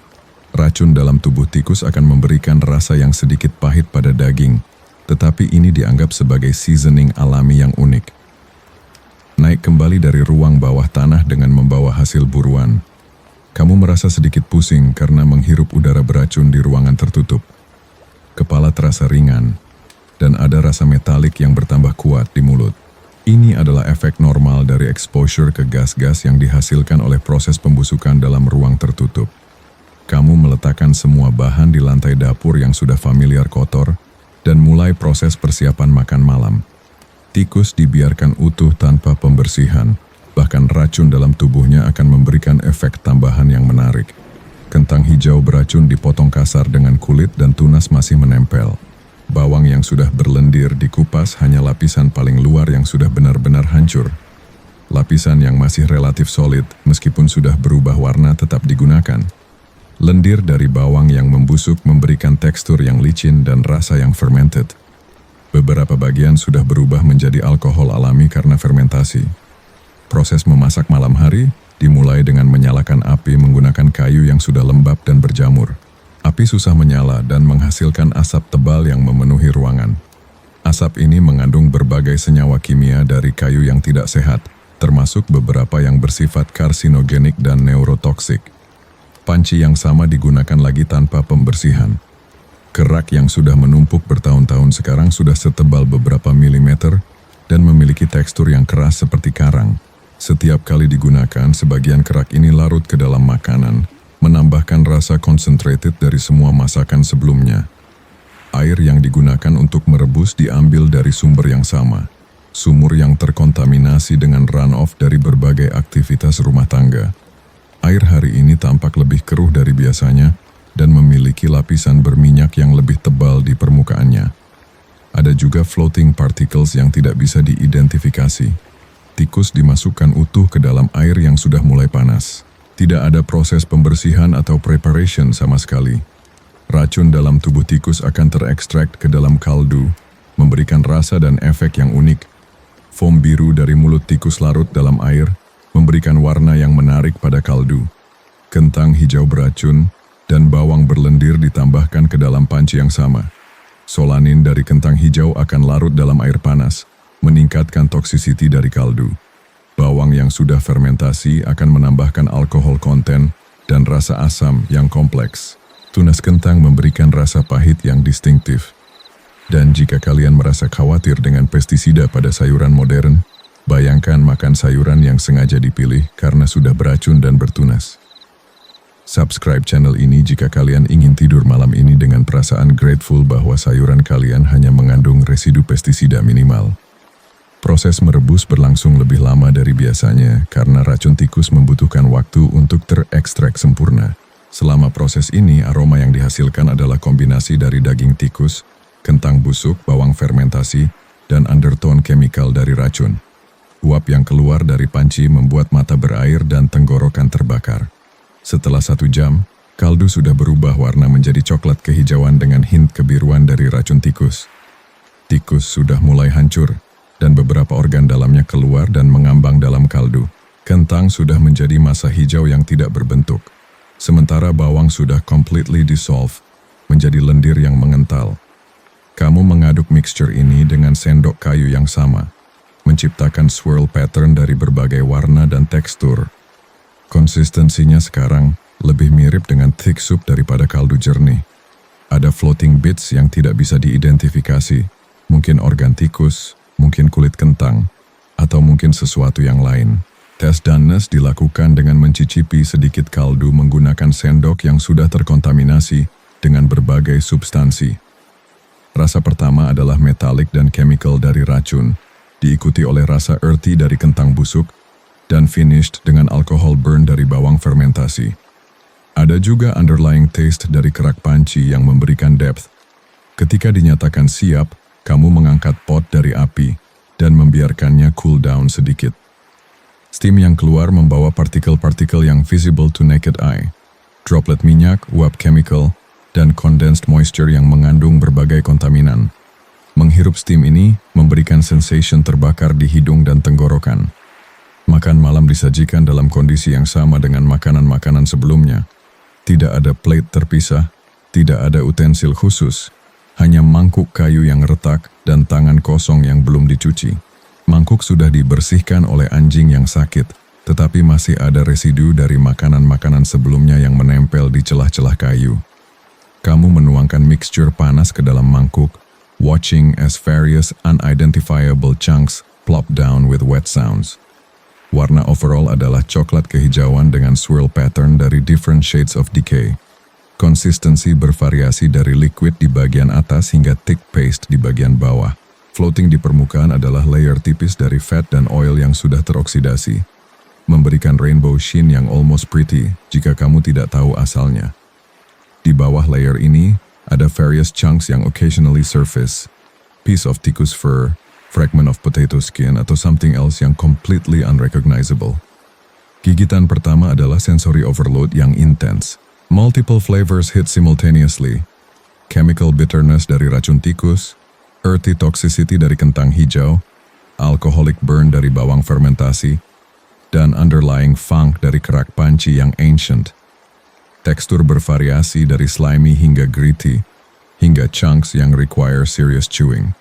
Racun dalam tubuh tikus akan memberikan rasa yang sedikit pahit pada daging, tetapi ini dianggap sebagai seasoning alami yang unik. Naik kembali dari ruang bawah tanah dengan membawa hasil buruan. Kamu merasa sedikit pusing karena menghirup udara beracun di ruangan tertutup. Kepala terasa ringan, dan ada rasa metalik yang bertambah kuat di mulut. Ini adalah efek normal dari exposure ke gas-gas yang dihasilkan oleh proses pembusukan dalam ruang tertutup. Kamu meletakkan semua bahan di lantai dapur yang sudah familiar kotor, dan mulai proses persiapan makan malam. Tikus dibiarkan utuh tanpa pembersihan, bahkan racun dalam tubuhnya akan memberikan efek tambahan yang menarik. Kentang hijau beracun dipotong kasar dengan kulit dan tunas masih menempel. Bawang yang sudah berlendir dikupas hanya lapisan paling luar yang sudah benar-benar hancur. Lapisan yang masih relatif solid meskipun sudah berubah warna tetap digunakan. Lendir dari bawang yang membusuk memberikan tekstur yang licin dan rasa yang fermented. Beberapa bagian sudah berubah menjadi alkohol alami karena fermentasi. Proses memasak malam hari dimulai dengan menyalakan api menggunakan kayu yang sudah lembab dan berjamur. Api susah menyala dan menghasilkan asap tebal yang memenuhi ruangan. Asap ini mengandung berbagai senyawa kimia dari kayu yang tidak sehat, termasuk beberapa yang bersifat karsinogenik dan neurotoksik. Panci yang sama digunakan lagi tanpa pembersihan. Kerak yang sudah menumpuk bertahun-tahun sekarang sudah setebal beberapa milimeter dan memiliki tekstur yang keras seperti karang. Setiap kali digunakan, sebagian kerak ini larut ke dalam makanan, menambahkan rasa concentrated dari semua masakan sebelumnya. Air yang digunakan untuk merebus diambil dari sumber yang sama, sumur yang terkontaminasi dengan runoff dari berbagai aktivitas rumah tangga. Air hari ini tampak lebih keruh dari biasanya dan memiliki lapisan berminyak yang lebih tebal di permukaannya. Ada juga floating particles yang tidak bisa diidentifikasi. Tikus dimasukkan utuh ke dalam air yang sudah mulai panas. Tidak ada proses pembersihan atau preparation sama sekali. Racun dalam tubuh tikus akan terekstrak ke dalam kaldu, memberikan rasa dan efek yang unik. Foam biru dari mulut tikus larut dalam air, memberikan warna yang menarik pada kaldu. Kentang hijau beracun dan bawang berlendir ditambahkan ke dalam panci yang sama. Solanin dari kentang hijau akan larut dalam air panas, meningkatkan toxicity dari kaldu. Bawang yang sudah fermentasi akan menambahkan alkohol konten dan rasa asam yang kompleks. Tunas kentang memberikan rasa pahit yang distintif. Dan jika kalian merasa khawatir dengan pestisida pada sayuran modern, bayangkan makan sayuran yang sengaja dipilih karena sudah beracun dan bertunas. Subscribe channel ini jika kalian ingin tidur malam ini dengan perasaan grateful bahwa sayuran kalian hanya mengandung residu pestisida minimal. Proses merebus berlangsung lebih lama dari biasanya karena racun tikus membutuhkan waktu untuk terekstrak sempurna. Selama proses ini, aroma yang dihasilkan adalah kombinasi dari daging tikus, kentang busuk, bawang fermentasi, dan undertone chemical dari racun. Uap yang keluar dari panci membuat mata berair dan tenggorokan terbakar. Setelah 1 jam, kaldu sudah berubah warna menjadi coklat kehijauan dengan hint kebiruan dari racun tikus. Tikus sudah mulai hancur, dan beberapa organ dalamnya keluar dan mengambang dalam kaldu. Kentang sudah menjadi massa hijau yang tidak berbentuk, sementara bawang sudah completely dissolve, menjadi lendir yang mengental. Kamu mengaduk mixture ini dengan sendok kayu yang sama, menciptakan swirl pattern dari berbagai warna dan tekstur. Konsistensinya sekarang lebih mirip dengan thick soup daripada kaldu jernih. Ada floating bits yang tidak bisa diidentifikasi, mungkin organ tikus, mungkin kulit kentang, atau mungkin sesuatu yang lain. Tes doneness dilakukan dengan mencicipi sedikit kaldu menggunakan sendok yang sudah terkontaminasi dengan berbagai substansi. Rasa pertama adalah metalik dan chemical dari racun, diikuti oleh rasa earthy dari kentang busuk, dan finished dengan alkohol burn dari bawang fermentasi. Ada juga underlying taste dari kerak panci yang memberikan depth. Ketika dinyatakan siap, kamu mengangkat pot dari api dan membiarkannya cool down sedikit. Steam yang keluar membawa partikel-partikel yang visible to naked eye, droplet minyak, uap chemical, dan condensed moisture yang mengandung berbagai kontaminan. Menghirup steam ini memberikan sensation terbakar di hidung dan tenggorokan. Makan malam disajikan dalam kondisi yang sama dengan makanan-makanan sebelumnya. Tidak ada plate terpisah, tidak ada utensil khusus, hanya mangkuk kayu yang retak dan tangan kosong yang belum dicuci. Mangkuk sudah dibersihkan oleh anjing yang sakit, tetapi masih ada residu dari makanan-makanan sebelumnya yang menempel di celah-celah kayu. Kamu menuangkan mixture panas ke dalam mangkuk, watching as various unidentifiable chunks plop down with wet sounds. Warna overall adalah coklat kehijauan dengan swirl pattern dari different shades of decay. Konsistensi bervariasi dari liquid di bagian atas hingga thick paste di bagian bawah. Floating di permukaan adalah layer tipis dari fat dan oil yang sudah teroksidasi, memberikan rainbow sheen yang almost pretty jika kamu tidak tahu asalnya. Di bawah layer ini, ada various chunks yang occasionally surface, piece of tikus fur, fragment of potato skin, atau something else yang completely unrecognizable. Gigitan pertama adalah sensory overload yang intense. Multiple flavors hit simultaneously. Chemical bitterness dari racun tikus, earthy toxicity dari kentang hijau, alcoholic burn dari bawang fermentasi, dan underlying funk dari kerak panci yang ancient. Tekstur bervariasi dari slimy hingga gritty, hingga chunks yang require serious chewing.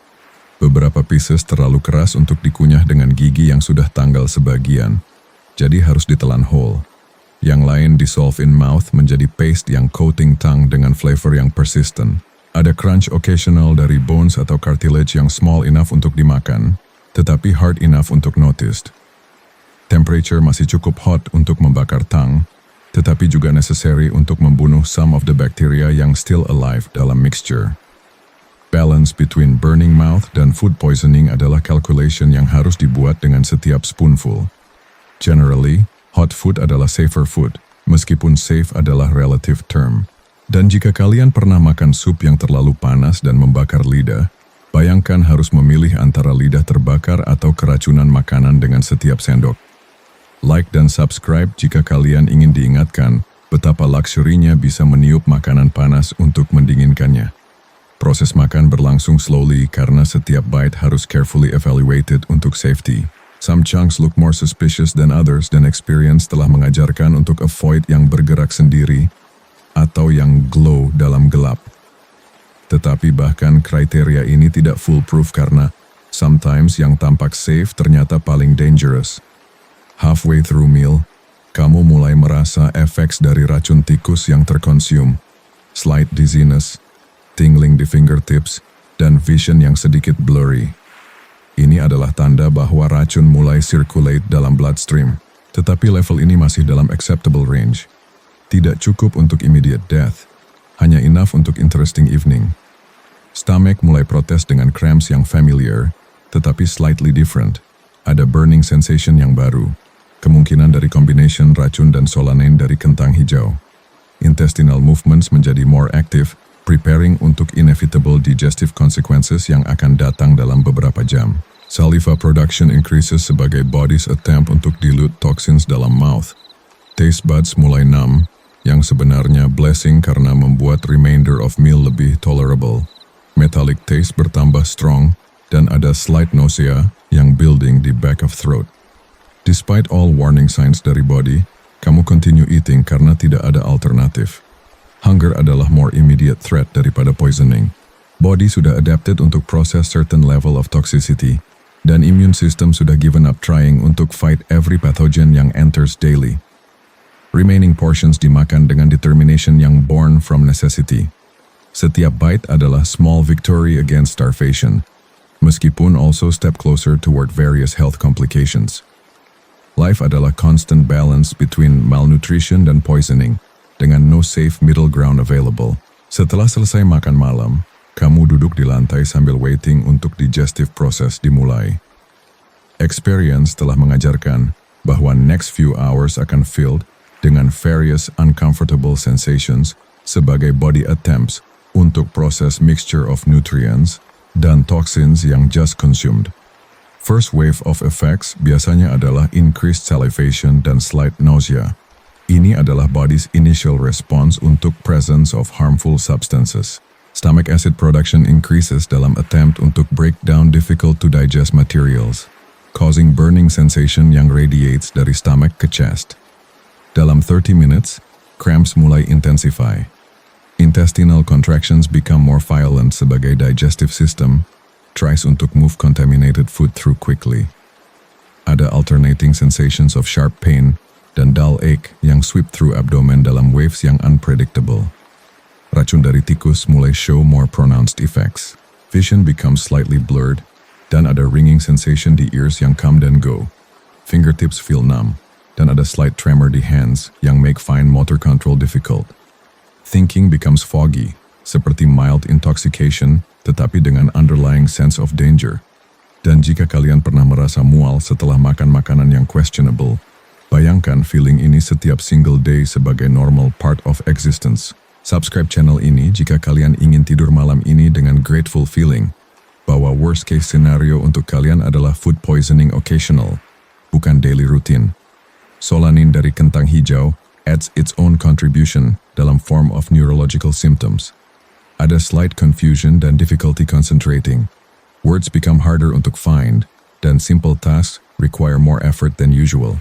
Beberapa pieces terlalu keras untuk dikunyah dengan gigi yang sudah tanggal sebagian, jadi harus ditelan whole. Yang lain dissolve in mouth menjadi paste yang coating tongue dengan flavor yang persistent. Ada crunch occasional dari bones atau cartilage yang small enough untuk dimakan, tetapi hard enough untuk noticed. Temperature masih cukup hot untuk membakar tongue, tetapi juga necessary untuk membunuh some of the bacteria yang still alive dalam mixture. Balance between burning mouth dan food poisoning adalah calculation yang harus dibuat dengan setiap spoonful. Generally, hot food adalah safer food, meskipun safe adalah relative term. Dan jika kalian pernah makan sup yang terlalu panas dan membakar lidah, bayangkan harus memilih antara lidah terbakar atau keracunan makanan dengan setiap sendok. Like dan subscribe jika kalian ingin diingatkan betapa luxury-nya bisa meniup makanan panas untuk mendinginkannya. Proses makan berlangsung slowly karena setiap bite harus carefully evaluated untuk safety. Some chunks look more suspicious than others dan experience telah mengajarkan untuk avoid yang bergerak sendiri atau yang glow dalam gelap. Tetapi bahkan kriteria ini tidak foolproof karena sometimes yang tampak safe ternyata paling dangerous. Halfway through meal, kamu mulai merasa efek dari racun tikus yang terkonsum, slight dizziness, tingling di fingertips, dan vision yang sedikit blurry. Ini adalah tanda bahwa racun mulai circulate dalam bloodstream, tetapi level ini masih dalam acceptable range. Tidak cukup untuk immediate death, hanya enough untuk interesting evening. Stomach mulai protes dengan cramps yang familiar, tetapi slightly different. Ada burning sensation yang baru, kemungkinan dari combination racun dan solanine dari kentang hijau. Intestinal movements menjadi more active, preparing untuk inevitable digestive consequences yang akan datang dalam beberapa jam. Saliva production increases sebagai body's attempt untuk dilute toxins dalam mouth. Taste buds mulai numb, yang sebenarnya blessing karena membuat remainder of meal lebih tolerable. Metallic taste bertambah strong, dan ada slight nausea yang building di back of throat. Despite all warning signs dari body, kamu continue eating karena tidak ada alternatif. Hunger adalah more immediate threat daripada poisoning. Body sudah adapted untuk process certain level of toxicity, dan immune system sudah given up trying untuk fight every pathogen yang enters daily. Remaining portions dimakan dengan determination yang born from necessity. Setiap bite adalah small victory against starvation, meskipun also step closer toward various health complications. Life adalah constant balance between malnutrition dan poisoning, dengan no safe middle ground available. Setelah selesai makan malam, kamu duduk di lantai sambil waiting untuk digestive process dimulai. Experience telah mengajarkan bahwa next few hours akan filled dengan various uncomfortable sensations sebagai body attempts untuk proses mixture of nutrients dan toxins yang just consumed. First wave of effects biasanya adalah increased salivation dan slight nausea. Ini adalah body's initial response untuk presence of harmful substances. Stomach acid production increases dalam attempt untuk break down difficult to digest materials, causing burning sensation yang radiates dari stomach ke chest. Dalam 30 minutes, cramps mulai intensify. Intestinal contractions become more violent sebagai digestive system tries untuk move contaminated food through quickly. Ada alternating sensations of sharp pain dan dull ache yang sweep through abdomen dalam waves yang unpredictable. Racun dari tikus mulai show more pronounced effects. Vision becomes slightly blurred, dan ada ringing sensation di ears yang come dan go. Fingertips feel numb, dan ada slight tremor di hands yang make fine motor control difficult. Thinking becomes foggy, seperti mild intoxication, tetapi dengan underlying sense of danger. Dan jika kalian pernah merasa mual setelah makan makanan yang questionable, bayangkan feeling ini setiap single day sebagai normal part of existence. Subscribe channel ini jika kalian ingin tidur malam ini dengan grateful feeling bahwa worst case scenario untuk kalian adalah food poisoning occasional, bukan daily routine. Solanin dari kentang hijau adds its own contribution dalam form of neurological symptoms. Ada slight confusion dan difficulty concentrating. Words become harder untuk find, dan simple tasks require more effort than usual.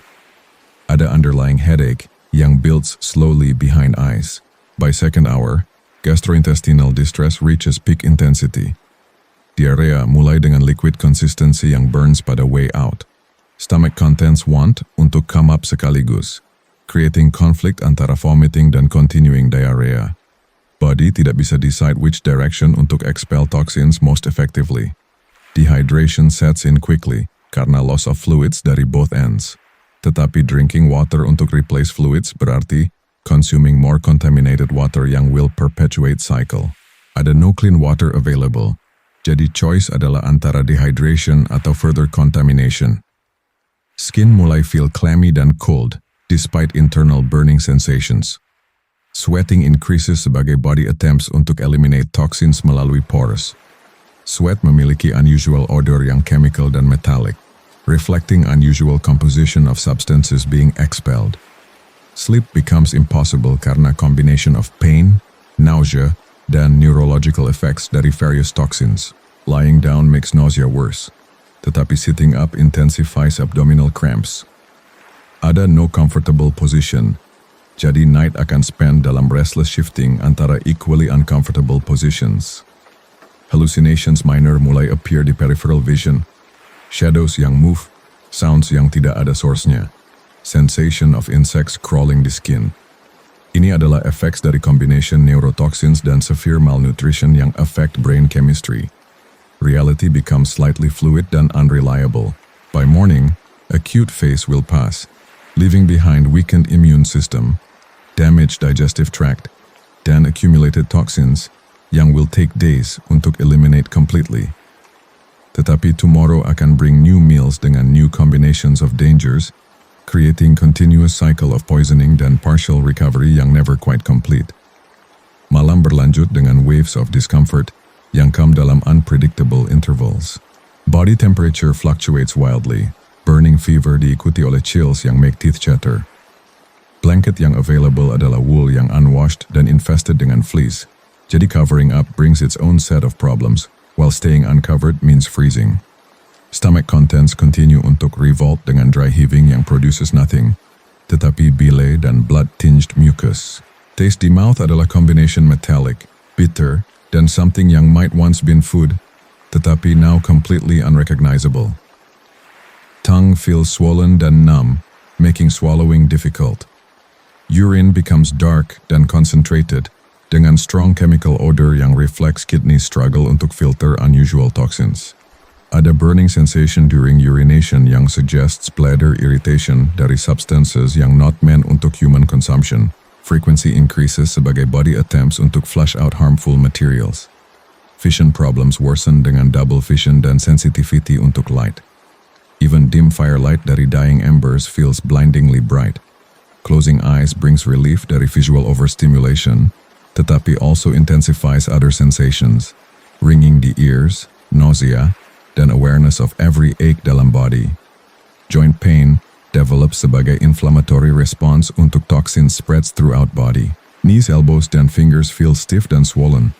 Ada underlying headache yang builds slowly behind eyes. By second hour, gastrointestinal distress reaches peak intensity. Diarrhea mulai dengan liquid consistency yang burns pada way out. Stomach contents want untuk come up sekaligus, creating conflict antara vomiting dan continuing diarrhea. Body tidak bisa decide which direction untuk expel toxins most effectively. Dehydration sets in quickly karena loss of fluids dari both ends. Tetapi drinking water untuk replace fluids berarti consuming more contaminated water yang will perpetuate cycle. Ada no clean water available, jadi choice adalah antara dehydration atau further contamination. Skin mulai feel clammy dan cold, despite internal burning sensations. Sweating increases sebagai body attempts untuk eliminate toxins melalui pores. Sweat memiliki unusual odor yang chemical dan metallic, reflecting unusual composition of substances being expelled. Sleep becomes impossible karena combination of pain, nausea, dan neurological effects dari various toxins. Lying down makes nausea worse, tetapi sitting up intensifies abdominal cramps. Ada no comfortable position, jadi night akan spend dalam restless shifting antara equally uncomfortable positions. Hallucinations minor mulai appear di peripheral vision, shadows yang move, sounds yang tidak ada source-nya. Sensation of insects crawling the skin. Ini adalah effects dari combination neurotoxins dan severe malnutrition yang affect brain chemistry. Reality becomes slightly fluid dan unreliable. By morning, acute phase will pass, leaving behind weakened immune system, damaged digestive tract, dan accumulated toxins yang will take days untuk eliminate completely. Tetapi tomorrow akan bring new meals dengan new combinations of dangers, creating continuous cycle of poisoning dan partial recovery yang never quite complete. Malam berlanjut dengan waves of discomfort yang come dalam unpredictable intervals. Body temperature fluctuates wildly, burning fever diikuti oleh chills yang make teeth chatter. Blanket yang available adalah wool yang unwashed dan infested dengan fleas, jadi covering up brings its own set of problems, while staying uncovered means freezing. Stomach contents continue untuk revolt dengan dry heaving yang produces nothing, tetapi bile dan blood-tinged mucus. Taste di mouth adalah combination metallic, bitter, dan something yang might once been food, tetapi now completely unrecognizable. Tongue feels swollen dan numb, making swallowing difficult. Urine becomes dark dan concentrated, dengan strong chemical odor yang reflects kidney struggle untuk filter unusual toxins. Ada burning sensation during urination yang suggests bladder irritation dari substances yang not meant untuk human consumption. Frequency increases sebagai body attempts untuk flush out harmful materials. Vision problems worsen dengan double vision dan sensitivity untuk light. Even dim firelight dari dying embers feels blindingly bright. Closing eyes brings relief dari visual overstimulation, tetapi also intensifies other sensations, ringing the ears, nausea, dan awareness of every ache dalam body. Joint pain develops sebagai inflammatory response untuk toxin spreads throughout body. Knees, elbows, dan fingers feel stiff dan swollen.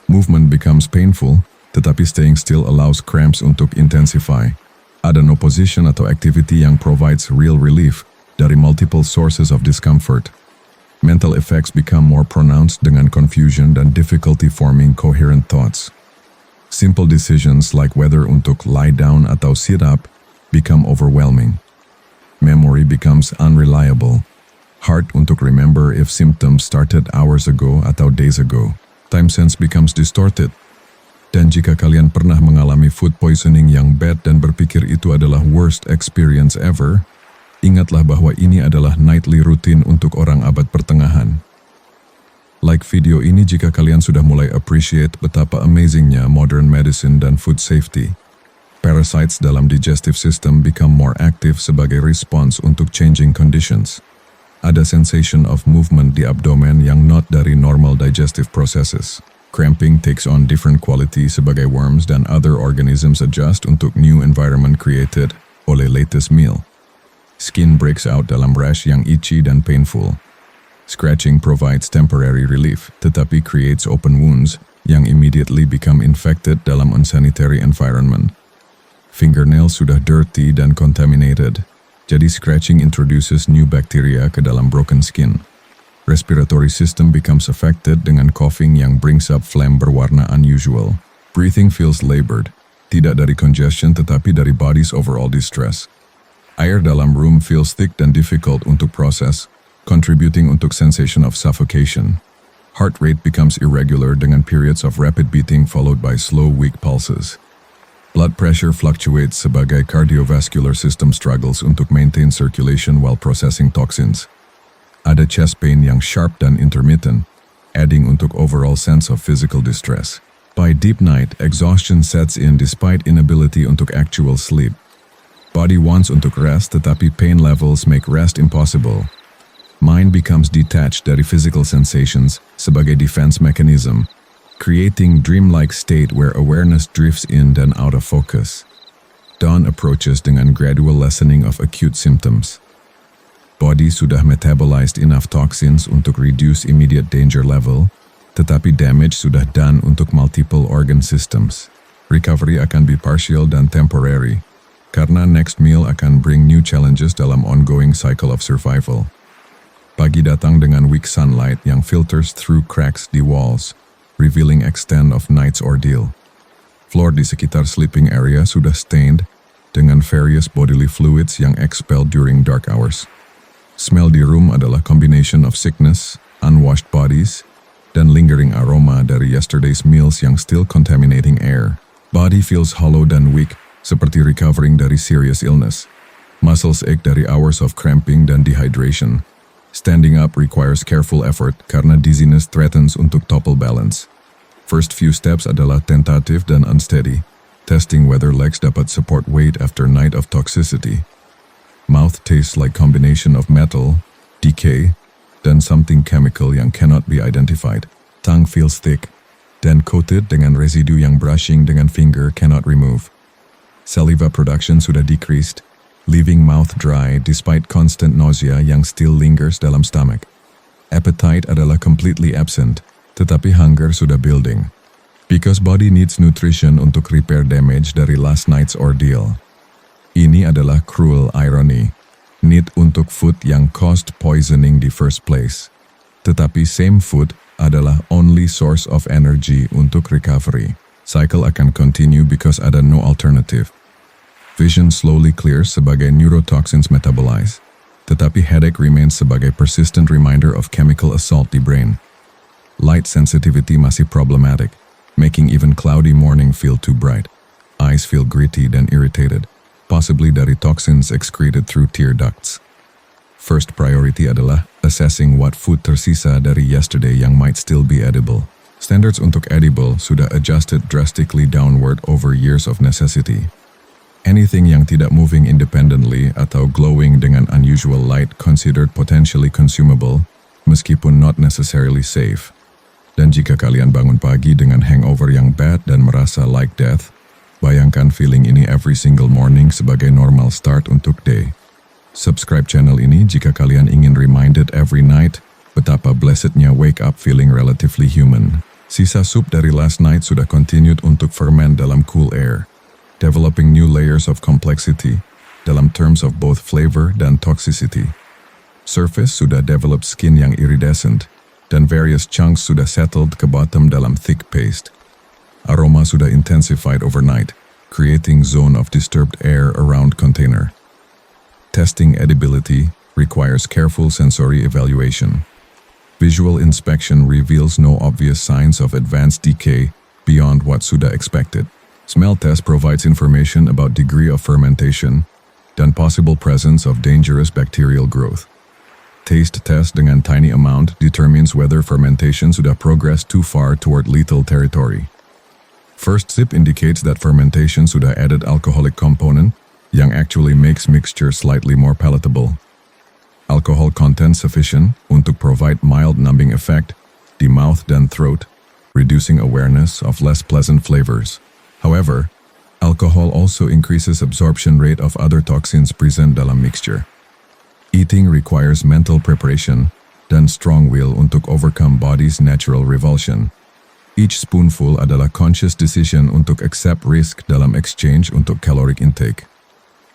Movement becomes painful, tetapi staying still allows cramps untuk intensify. Ada no position atau activity yang provides real relief dari multiple sources of discomfort. Mental effects become more pronounced dengan confusion dan difficulty forming coherent thoughts. Simple decisions like whether untuk lie down atau sit up become overwhelming. Memory becomes unreliable. Hard untuk remember if symptoms started hours ago atau days ago. Time sense becomes distorted. Dan jika kalian pernah mengalami food poisoning yang bad dan berpikir itu adalah worst experience ever, ingatlah bahwa ini adalah nightly routine untuk orang abad pertengahan. Like video ini jika kalian sudah mulai appreciate betapa amazingnya modern medicine dan food safety. Parasites dalam digestive system become more active sebagai response untuk changing conditions. Ada sensation of movement di abdomen yang not dari normal digestive processes. Cramping takes on different quality sebagai worms dan other organisms adjust untuk new environment created oleh latest meal. Skin breaks out dalam rash yang itchy dan painful. Scratching provides temporary relief, tetapi creates open wounds yang immediately become infected dalam unsanitary environment. Fingernails sudah dirty dan contaminated, jadi scratching introduces new bacteria ke dalam broken skin. Respiratory system becomes affected dengan coughing yang brings up phlegm berwarna unusual. Breathing feels labored, tidak dari congestion tetapi dari body's overall distress. Air dalam room feels thick dan difficult untuk proses, contributing untuk sensation of suffocation. Heart rate becomes irregular dengan periods of rapid beating followed by slow, weak pulses. Blood pressure fluctuates sebagai cardiovascular system struggles untuk maintain circulation while processing toxins. Ada chest pain yang sharp dan intermittent, adding untuk overall sense of physical distress. By deep night, exhaustion sets in despite inability untuk actual sleep. Body wants untuk rest tetapi pain levels make rest impossible. Mind becomes detached dari physical sensations sebagai defense mechanism, creating dreamlike state where awareness drifts in dan out of focus. Dawn approaches dengan gradual lessening of acute symptoms. Body sudah metabolized enough toxins untuk reduce immediate danger level, tetapi damage sudah done untuk multiple organ systems. Recovery akan be partial dan temporary, karena next meal akan bring new challenges dalam ongoing cycle of survival. Pagi datang dengan weak sunlight yang filters through cracks di walls, revealing extent of night's ordeal. Floor di sekitar sleeping area sudah stained dengan various bodily fluids yang expelled during dark hours. Smell di room adalah combination of sickness, unwashed bodies, dan lingering aroma dari yesterday's meals yang still contaminating air. Body feels hollow dan weak, seperti recovering dari serious illness. Muscles ache dari hours of cramping dan dehydration. Standing up requires careful effort karena dizziness threatens untuk topple balance. First few steps adalah tentative dan unsteady, testing whether legs dapat support weight after night of toxicity. Mouth tastes like combination of metal, decay, dan something chemical yang cannot be identified. Tongue feels thick, then coated dengan residu yang brushing dengan finger cannot remove. Saliva production sudah decreased, leaving mouth dry despite constant nausea yang still lingers dalam stomach. Appetite adalah completely absent, tetapi hunger sudah building. Because body needs nutrition untuk repair damage dari last night's ordeal. Ini adalah cruel irony. Need untuk food yang caused poisoning di first place. Tetapi same food adalah only source of energy untuk recovery. Cycle akan continue because ada no alternative. Vision slowly clears sebagai neurotoxins metabolize. Tetapi headache remains sebagai persistent reminder of chemical assault di brain. Light sensitivity masih problematic, making even cloudy morning feel too bright. Eyes feel gritty and irritated, possibly dari toxins excreted through tear ducts. First priority adalah assessing what food tersisa dari yesterday yang might still be edible. Standards untuk edible sudah adjusted drastically downward over years of necessity. Anything yang tidak moving independently atau glowing dengan unusual light considered potentially consumable, meskipun not necessarily safe. Dan jika kalian bangun pagi dengan hangover yang bad dan merasa like death, bayangkan feeling ini every single morning sebagai normal start untuk day. Subscribe channel ini jika kalian ingin reminded every night betapa blessednya wake up feeling relatively human. Sisa sup dari last night sudah continued untuk ferment dalam cool air, developing new layers of complexity dalam terms of both flavor dan toxicity. Surface sudah develop skin yang iridescent, dan various chunks sudah settled ke bottom dalam thick paste. Aroma sudah intensified overnight, creating zone of disturbed air around container. Testing edibility requires careful sensory evaluation. Visual inspection reveals no obvious signs of advanced decay beyond what sudah expected. Smell test provides information about degree of fermentation dan possible presence of dangerous bacterial growth. Taste test dengan tiny amount determines whether fermentation sudah progressed too far toward lethal territory. First sip indicates that fermentation sudah added alcoholic component yang actually makes mixture slightly more palatable. Alcohol content sufficient untuk provide mild numbing effect di mouth dan throat, reducing awareness of less pleasant flavors. However, alcohol also increases absorption rate of other toxins present dalam mixture. Eating requires mental preparation dan strong will untuk overcome body's natural revulsion. Each spoonful adalah conscious decision untuk accept risk dalam exchange untuk caloric intake.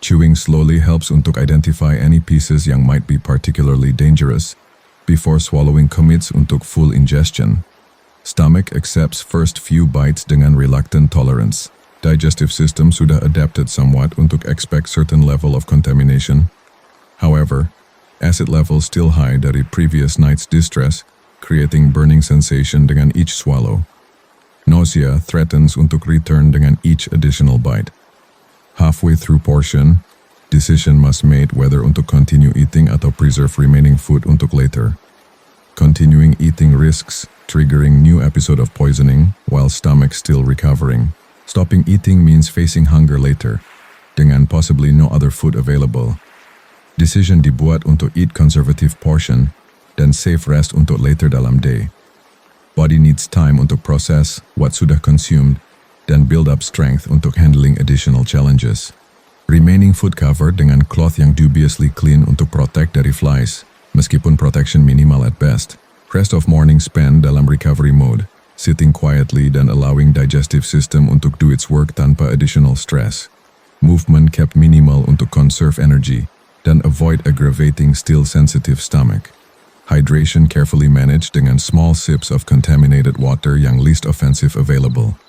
Chewing slowly helps untuk identify any pieces yang might be particularly dangerous before swallowing commits untuk full ingestion. Stomach accepts first few bites dengan reluctant tolerance. Digestive system sudah adapted somewhat untuk expect certain level of contamination. However, acid levels still high dari previous night's distress, creating burning sensation dengan each swallow. Nausea threatens untuk return dengan each additional bite. Halfway through portion, decision must made whether untuk continue eating atau preserve remaining food untuk later. Continuing eating risks triggering new episode of poisoning while stomach still recovering. Stopping eating means facing hunger later, dengan possibly no other food available. Decision dibuat untuk eat conservative portion dan save rest untuk later dalam day. Body needs time untuk proses what sudah consumed dan build up strength untuk handling additional challenges. Remaining food covered dengan cloth yang dubiously clean untuk protect dari flies, meskipun protection minimal at best. Rest of morning spent dalam recovery mode, sitting quietly dan allowing digestive system untuk do its work tanpa additional stress. Movement kept minimal untuk conserve energy dan avoid aggravating still sensitive stomach. Hydration carefully managed dengan small sips of contaminated water yang least offensive available.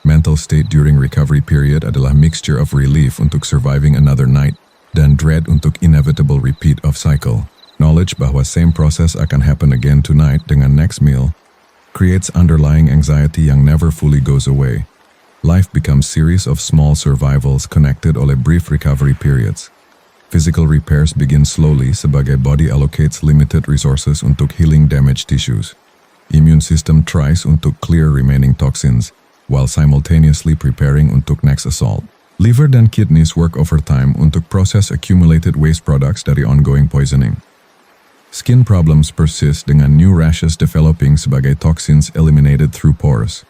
Mental state during recovery period adalah mixture of relief untuk surviving another night dan dread untuk inevitable repeat of cycle. Knowledge bahwa same process akan happen again tonight dengan next meal creates underlying anxiety yang never fully goes away. Life becomes series of small survivals connected oleh brief recovery periods. Physical repairs begin slowly sebagai body allocates limited resources untuk healing damaged tissues. Immune system tries untuk clear remaining toxins while simultaneously preparing untuk next assault. Liver dan kidneys work overtime untuk process accumulated waste products dari ongoing poisoning. Skin problems persist dengan new rashes developing sebagai toxins eliminated through pores.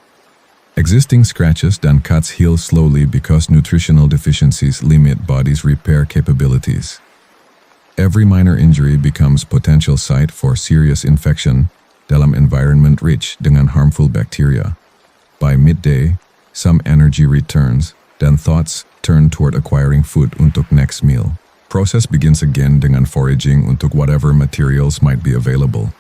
Existing scratches dan cuts heal slowly because nutritional deficiencies limit body's repair capabilities. Every minor injury becomes potential site for serious infection dalam environment rich dengan harmful bacteria. By midday, some energy returns dan thoughts turn toward acquiring food untuk next meal. Process begins again dengan foraging untuk whatever materials might be available.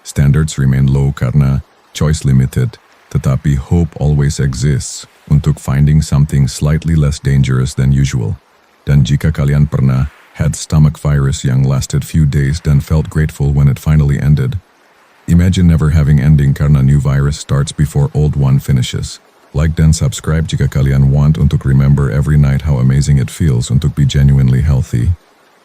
Standards remain low karena choice limited, tetapi hope always exists untuk finding something slightly less dangerous than usual. Dan jika kalian pernah had stomach virus yang lasted few days dan felt grateful when it finally ended, imagine never having ending karena new virus starts before old one finishes. Like dan subscribe jika kalian want untuk remember every night how amazing it feels untuk be genuinely healthy.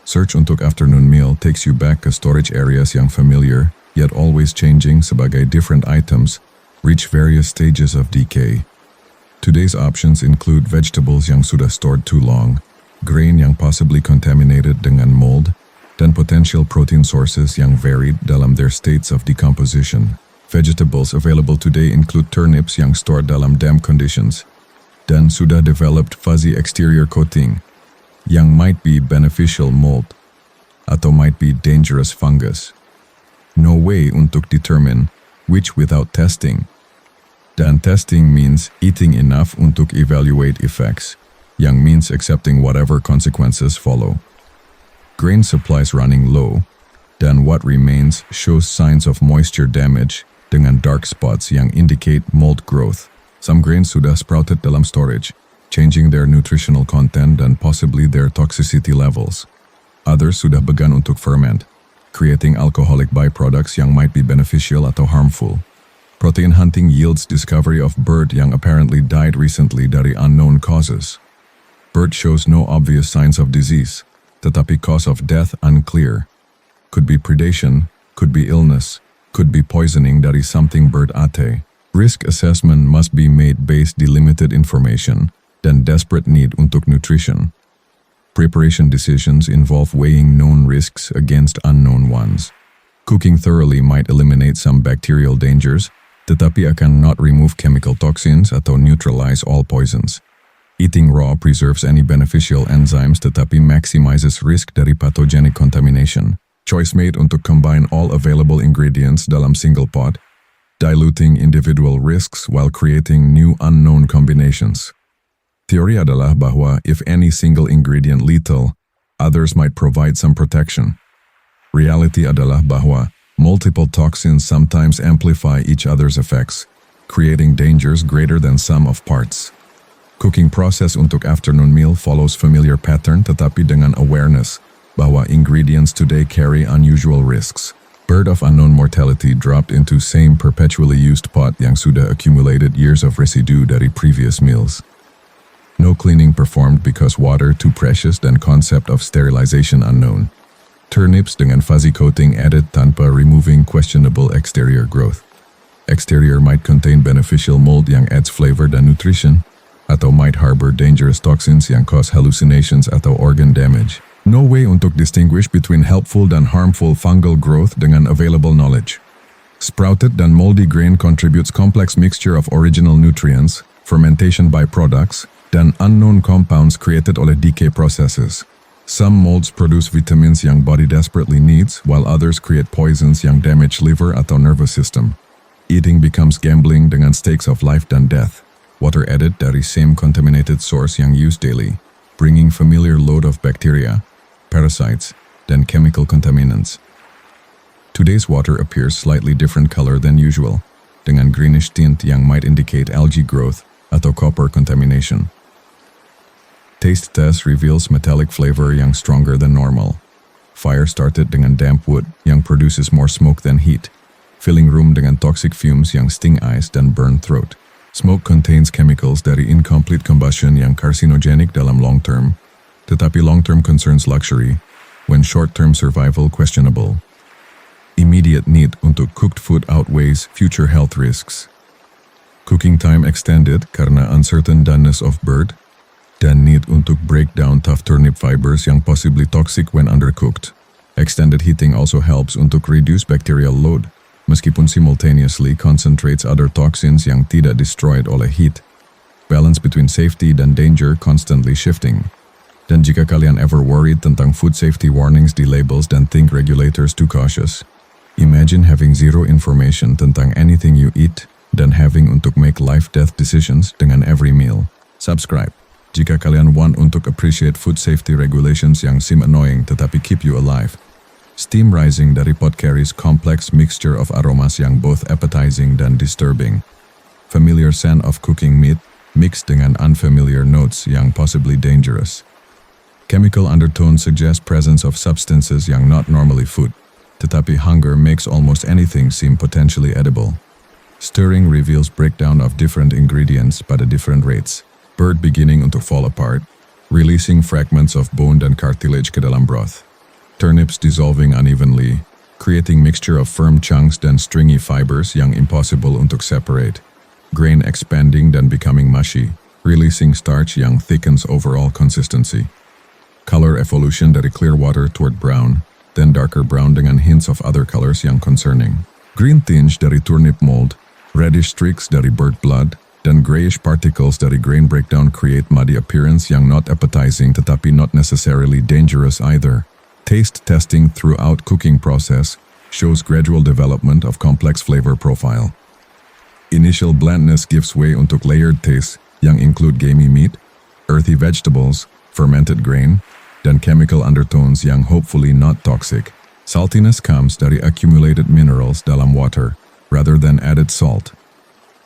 Search untuk afternoon meal takes you back ke storage areas yang familiar, yet always changing sebagai different items, reach various stages of decay. Today's options include vegetables yang sudah stored too long, grain yang possibly contaminated dengan mold, dan potential protein sources yang varied dalam their states of decomposition. Vegetables available today include turnips yang stored dalam damp conditions dan sudah developed fuzzy exterior coating yang might be beneficial mold atau might be dangerous fungus. No way untuk determine which without testing. Dan testing means eating enough untuk evaluate effects, yang means accepting whatever consequences follow. Grain supplies running low, dan what remains shows signs of moisture damage dengan dark spots yang indicate mold growth. Some grains sudah sprouted dalam storage, changing their nutritional content dan possibly their toxicity levels. Others sudah begun untuk ferment, creating alcoholic byproducts yang might be beneficial atau harmful. Protein hunting yields discovery of bird yang apparently died recently dari unknown causes. Bird shows no obvious signs of disease, tetapi cause of death unclear. Could be predation, could be illness, could be poisoning dari something bird ate. Risk assessment must be made based on limited information dan desperate need untuk nutrition. Preparation decisions involve weighing known risks against unknown ones. Cooking thoroughly might eliminate some bacterial dangers, tetapi akan not remove chemical toxins atau neutralize all poisons. Eating raw preserves any beneficial enzymes tetapi maximizes risk dari pathogenic contamination. Choice made untuk combine all available ingredients dalam single pot, diluting individual risks while creating new unknown combinations. Teori adalah bahwa if any single ingredient lethal, others might provide some protection. Reality adalah bahwa multiple toxins sometimes amplify each other's effects, creating dangers greater than sum of parts. Cooking process untuk afternoon meal follows familiar pattern tetapi dengan awareness bahwa ingredients today carry unusual risks. Bird of unknown mortality dropped into same perpetually used pot yang sudah accumulated years of residue dari previous meals. No cleaning performed because water too precious dan concept of sterilization unknown. Turnips dengan fuzzy coating added tanpa removing questionable exterior growth. Exterior might contain beneficial mold yang adds flavor dan nutrition, atau might harbor dangerous toxins yang cause hallucinations atau organ damage. No way untuk distinguish between helpful dan harmful fungal growth dengan available knowledge. Sprouted dan moldy grain contributes complex mixture of original nutrients, fermentation byproducts, dan unknown compounds created oleh decay processes. Some molds produce vitamins yang body desperately needs, while others create poisons yang damage liver atau nervous system. Eating becomes gambling dengan stakes of life dan death. Water added dari same contaminated source yang used daily, bringing familiar load of bacteria, parasites, dan chemical contaminants. Today's water appears slightly different color than usual, dengan greenish tint yang might indicate algae growth atau copper contamination. Taste test reveals metallic flavor yang stronger than normal. Fire started dengan damp wood yang produces more smoke than heat, filling room dengan toxic fumes yang sting eyes dan burn throat. Smoke contains chemicals dari incomplete combustion yang carcinogenic dalam long term, tetapi long term concerns luxury, when short term survival questionable. Immediate need untuk cooked food outweighs future health risks. Cooking time extended karena uncertain doneness of bird, dan need untuk break down tough turnip fibers yang possibly toxic when undercooked. Extended heating also helps untuk reduce bacterial load, meskipun simultaneously concentrates other toxins yang tidak destroyed oleh heat. Balance between safety dan danger constantly shifting. Dan jika kalian ever worried tentang food safety warnings di labels dan think regulators too cautious, imagine having zero information tentang anything you eat dan having untuk make life-death decisions dengan every meal. Subscribe jika kalian want untuk appreciate food safety regulations yang seem annoying tetapi keep you alive. Steam rising dari pot carries complex mixture of aromas yang both appetizing dan disturbing. Familiar scent of cooking meat mixed dengan unfamiliar notes yang possibly dangerous. Chemical undertones suggest presence of substances yang not normally food, tetapi hunger makes almost anything seem potentially edible. Stirring reveals breakdown of different ingredients pada different rates. Bird beginning untuk fall apart, releasing fragments of bone dan cartilage ke dalam broth. Turnips dissolving unevenly, creating mixture of firm chunks dan stringy fibers yang impossible untuk separate. grain expanding dan becoming mushy, releasing starch yang thickens overall consistency. Color evolution dari clear water toward brown, then darker brown dengan hints of other colors yang concerning. Green tinge dari turnip mold, reddish streaks dari bird blood, dan grayish particles dari grain breakdown create muddy appearance yang not appetizing tetapi not necessarily dangerous either. Taste testing throughout cooking process shows gradual development of complex flavor profile. Initial blandness gives way untuk layered taste yang include gamey meat, earthy vegetables, fermented grain, dan chemical undertones yang hopefully not toxic. Saltiness comes dari accumulated minerals dalam water, rather than added salt.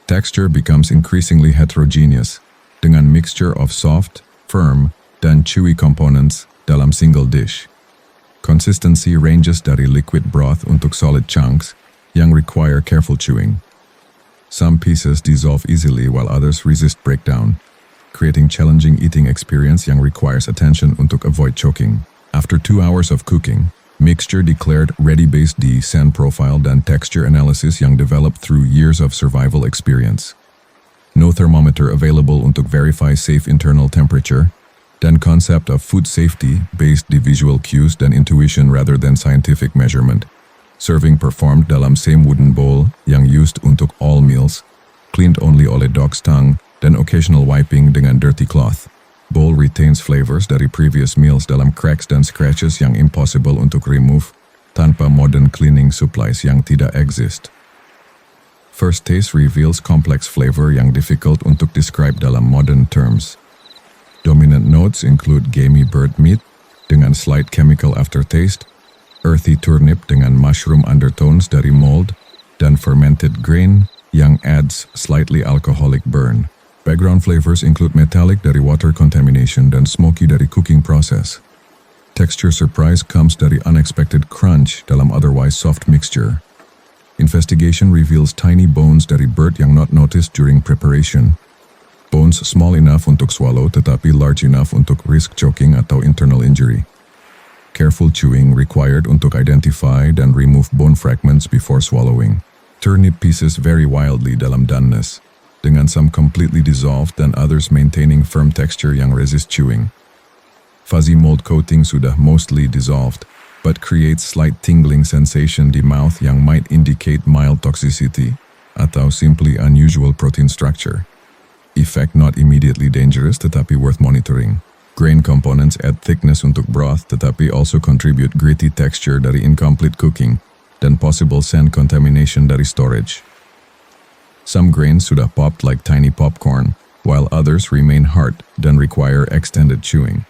Texture becomes increasingly heterogeneous, dengan mixture of soft, firm, dan chewy components dalam single dish. Consistency ranges dari liquid broth untuk solid chunks yang require careful chewing. Some pieces dissolve easily while others resist breakdown, creating challenging eating experience yang requires attention untuk avoid choking. After 2 hours of cooking, mixture declared ready based D sand profile dan texture analysis yang developed through years of survival experience. No thermometer available untuk verify safe internal temperature, dan concept of food safety based di visual cues dan intuition rather than scientific measurement. Serving performed dalam same wooden bowl yang used untuk all meals, cleaned only oleh dog's tongue, dan occasional wiping dengan dirty cloth. Bowl retains flavors dari previous meals dalam cracks dan scratches yang impossible untuk remove tanpa modern cleaning supplies yang tidak exist. First taste reveals complex flavor yang difficult untuk describe dalam modern terms. Dominant notes include gamey bird meat dengan slight chemical aftertaste, earthy turnip dengan mushroom undertones dari mold, dan fermented grain yang adds slightly alcoholic burn. Background flavors include metallic dari water contamination dan smoky dari cooking process. Texture surprise comes dari unexpected crunch dalam otherwise soft mixture. Investigation reveals tiny bones dari bird yang not noticed during preparation. Bones small enough untuk swallow tetapi large enough untuk risk choking atau internal injury. Careful chewing required untuk identify dan remove bone fragments before swallowing. Turnip pieces vary wildly dalam doneness, dengan some completely dissolved dan others maintaining firm texture yang resist chewing. Fuzzy mold coating sudah mostly dissolved, but creates slight tingling sensation di mouth yang might indicate mild toxicity atau simply unusual protein structure. Effect not immediately dangerous tetapi worth monitoring. Grain components add thickness untuk broth tetapi also contribute gritty texture dari incomplete cooking dan possible sand contamination dari storage. Some grains sudah popped like tiny popcorn, while others remain hard dan require extended chewing.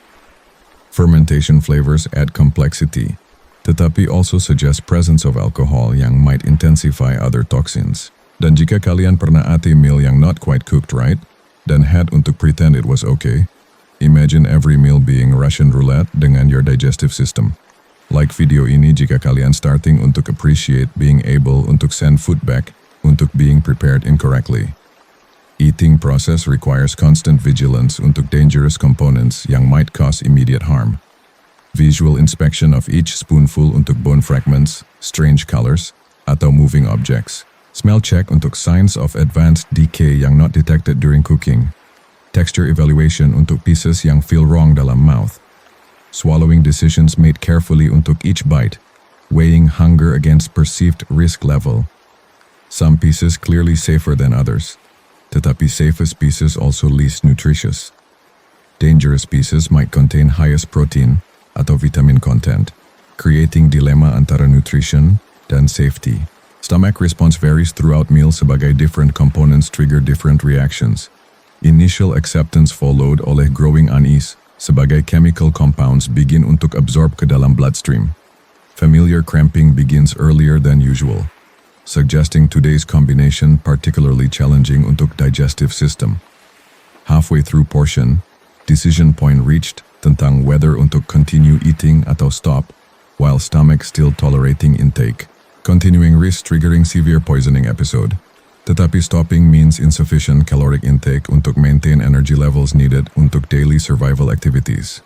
Fermentation flavors add complexity, tetapi also suggest presence of alcohol yang might intensify other toxins. Dan jika kalian pernah ate meal yang not quite cooked right, dan had untuk pretend it was okay, imagine every meal being Russian roulette dengan your digestive system. Like video ini jika kalian starting untuk appreciate being able untuk send food back untuk being prepared incorrectly. Eating process requires constant vigilance untuk dangerous components yang might cause immediate harm. Visual inspection of each spoonful untuk bone fragments, strange colors, atau moving objects. Smell check untuk signs of advanced decay yang not detected during cooking. Texture evaluation untuk pieces yang feel wrong dalam mouth. Swallowing decisions made carefully untuk each bite, weighing hunger against perceived risk level. Some pieces clearly safer than others, tetapi safest pieces also least nutritious. Dangerous pieces might contain highest protein atau vitamin content, creating dilemma antara nutrition dan safety. Stomach response varies throughout meals sebagai different components trigger different reactions. Initial acceptance followed oleh growing unease sebagai chemical compounds begin untuk absorb ke dalam bloodstream. Familiar cramping begins earlier than usual, suggesting today's combination particularly challenging untuk digestive system. Halfway through portion, decision point reached tentang whether untuk continue eating atau stop, while stomach still tolerating intake. Continuing risk triggering severe poisoning episode. Tetapi stopping means insufficient caloric intake untuk maintain energy levels needed untuk daily survival activities.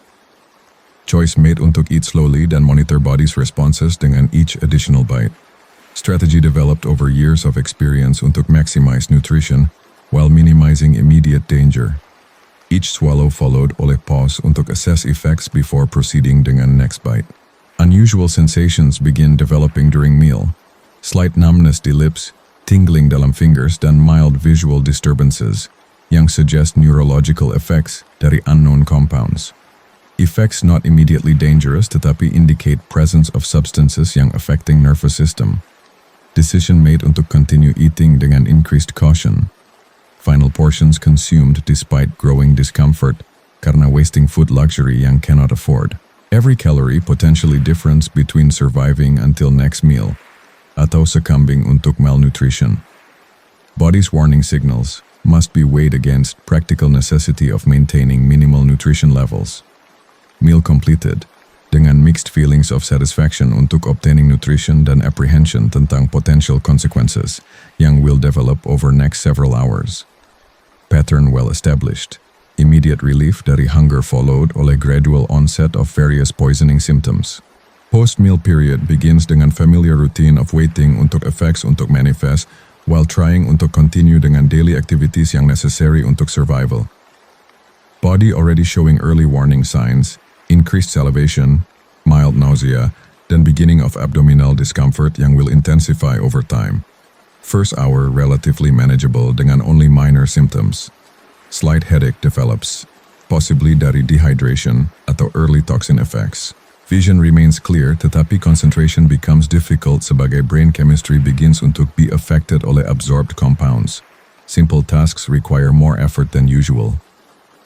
Choice made untuk eat slowly dan monitor body's responses dengan each additional bite. Strategy developed over years of experience untuk maximize nutrition while minimizing immediate danger. Each swallow followed oleh pause untuk assess effects before proceeding dengan next bite. Unusual sensations begin developing during meal. Slight numbness di lips, tingling dalam fingers, dan mild visual disturbances yang suggest neurological effects dari unknown compounds. Effects not immediately dangerous tetapi indicate presence of substances yang affecting nervous system. Decision made untuk continue eating dengan increased caution. Final portions consumed despite growing discomfort karena wasting food luxury yang cannot afford. Every calorie potentially difference between surviving until next meal atau succumbing untuk malnutrition. Body's warning signals must be weighed against practical necessity of maintaining minimal nutrition levels. Meal completed, dengan mixed feelings of satisfaction untuk obtaining nutrition dan apprehension tentang potential consequences yang will develop over next several hours. Pattern well established. Immediate relief dari hunger followed oleh gradual onset of various poisoning symptoms. Post-meal period begins dengan familiar routine of waiting untuk effects untuk manifest while trying untuk continue dengan daily activities yang necessary untuk survival. Body already showing early warning signs, increased salivation, mild nausea, dan beginning of abdominal discomfort yang will intensify over time. First hour relatively manageable dengan only minor symptoms. Slight headache develops, possibly dari dehydration atau early toxin effects. Vision remains clear tetapi concentration becomes difficult sebagai brain chemistry begins untuk be affected oleh absorbed compounds. Simple tasks require more effort than usual.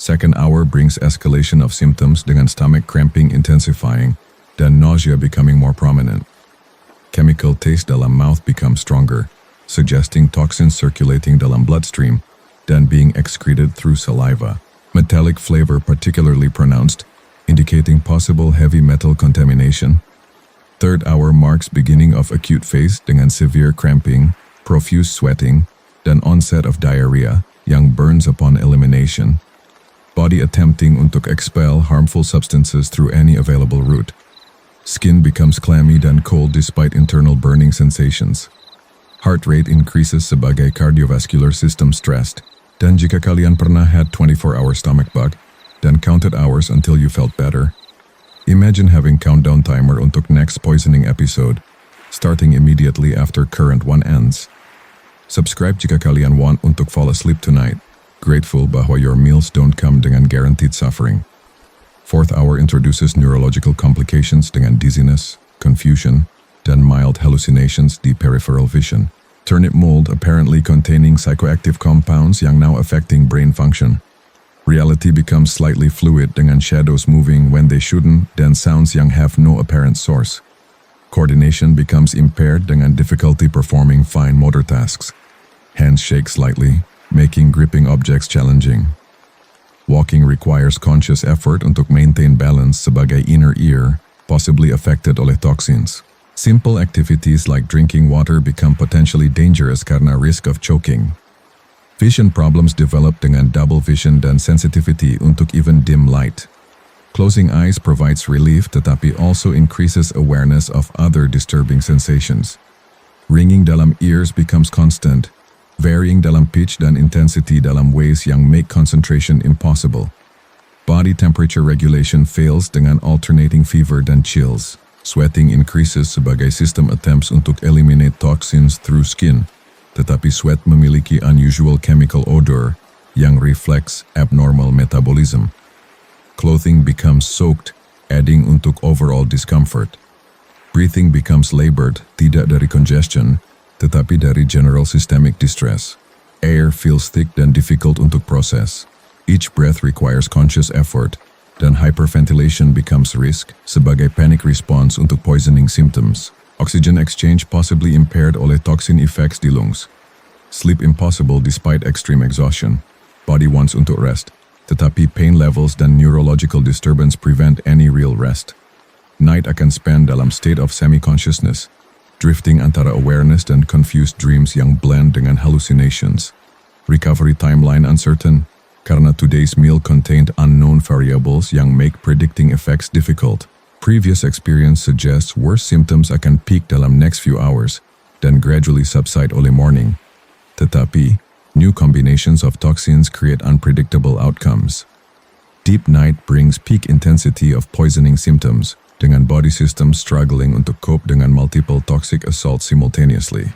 Second hour brings escalation of symptoms dengan stomach cramping intensifying dan nausea becoming more prominent. Chemical taste dalam mouth becomes stronger, suggesting toxins circulating dalam bloodstream dan being excreted through saliva. Metallic flavor particularly pronounced, indicating possible heavy metal contamination. Third hour marks beginning of acute phase dengan severe cramping, profuse sweating, dan onset of diarrhea yang burns upon elimination. Body attempting untuk expel harmful substances through any available route. Skin becomes clammy dan cold despite internal burning sensations. Heart rate increases sebagai cardiovascular system stressed. Dan jika kalian pernah had 24-hour stomach bug dan counted hours until you felt better, imagine having countdown timer untuk next poisoning episode, starting immediately after current one ends. Subscribe jika kalian want untuk fall asleep tonight. Grateful bahwa your meals don't come dengan guaranteed suffering. Fourth hour introduces neurological complications dengan dizziness, confusion, dan mild hallucinations di peripheral vision. Turnip mold apparently containing psychoactive compounds yang now affecting brain function. Reality becomes slightly fluid dengan shadows moving when they shouldn't dan sounds yang have no apparent source. Coordination becomes impaired dengan difficulty performing fine motor tasks. Hands shake slightly, making gripping objects challenging. Walking requires conscious effort untuk maintain balance sebagai inner ear, possibly affected oleh toxins. Simple activities like drinking water become potentially dangerous karena risk of choking. Vision problems develop dengan double vision dan sensitivity untuk even dim light. Closing eyes provides relief tetapi also increases awareness of other disturbing sensations. Ringing dalam ears becomes constant, varying dalam pitch dan intensity dalam ways yang make concentration impossible. Body temperature regulation fails dengan alternating fever dan chills. Sweating increases sebagai system attempts untuk eliminate toxins through skin, tetapi sweat memiliki unusual chemical odor yang reflects abnormal metabolism. Clothing becomes soaked, adding untuk overall discomfort. Breathing becomes labored, tidak dari congestion, tetapi dari general systemic distress. Air feels thick dan difficult untuk proses. Each breath requires conscious effort, dan hyperventilation becomes risk sebagai panic response untuk poisoning symptoms. Oxygen exchange possibly impaired oleh toxin effects di lungs. Sleep impossible despite extreme exhaustion. Body wants untuk rest, tetapi pain levels dan neurological disturbance prevent any real rest. Night akan spend dalam state of semi-consciousness, drifting antara awareness dan confused dreams yang blend dengan hallucinations. Recovery timeline uncertain, karena today's meal contained unknown variables yang make predicting effects difficult. Previous experience suggests worse symptoms akan peak dalam next few hours, dan gradually subside oleh morning. Tetapi, New combinations of toxins create unpredictable outcomes. Deep night brings peak intensity of poisoning symptoms, dengan body system struggling untuk cope dengan multiple toxic assaults simultaneously.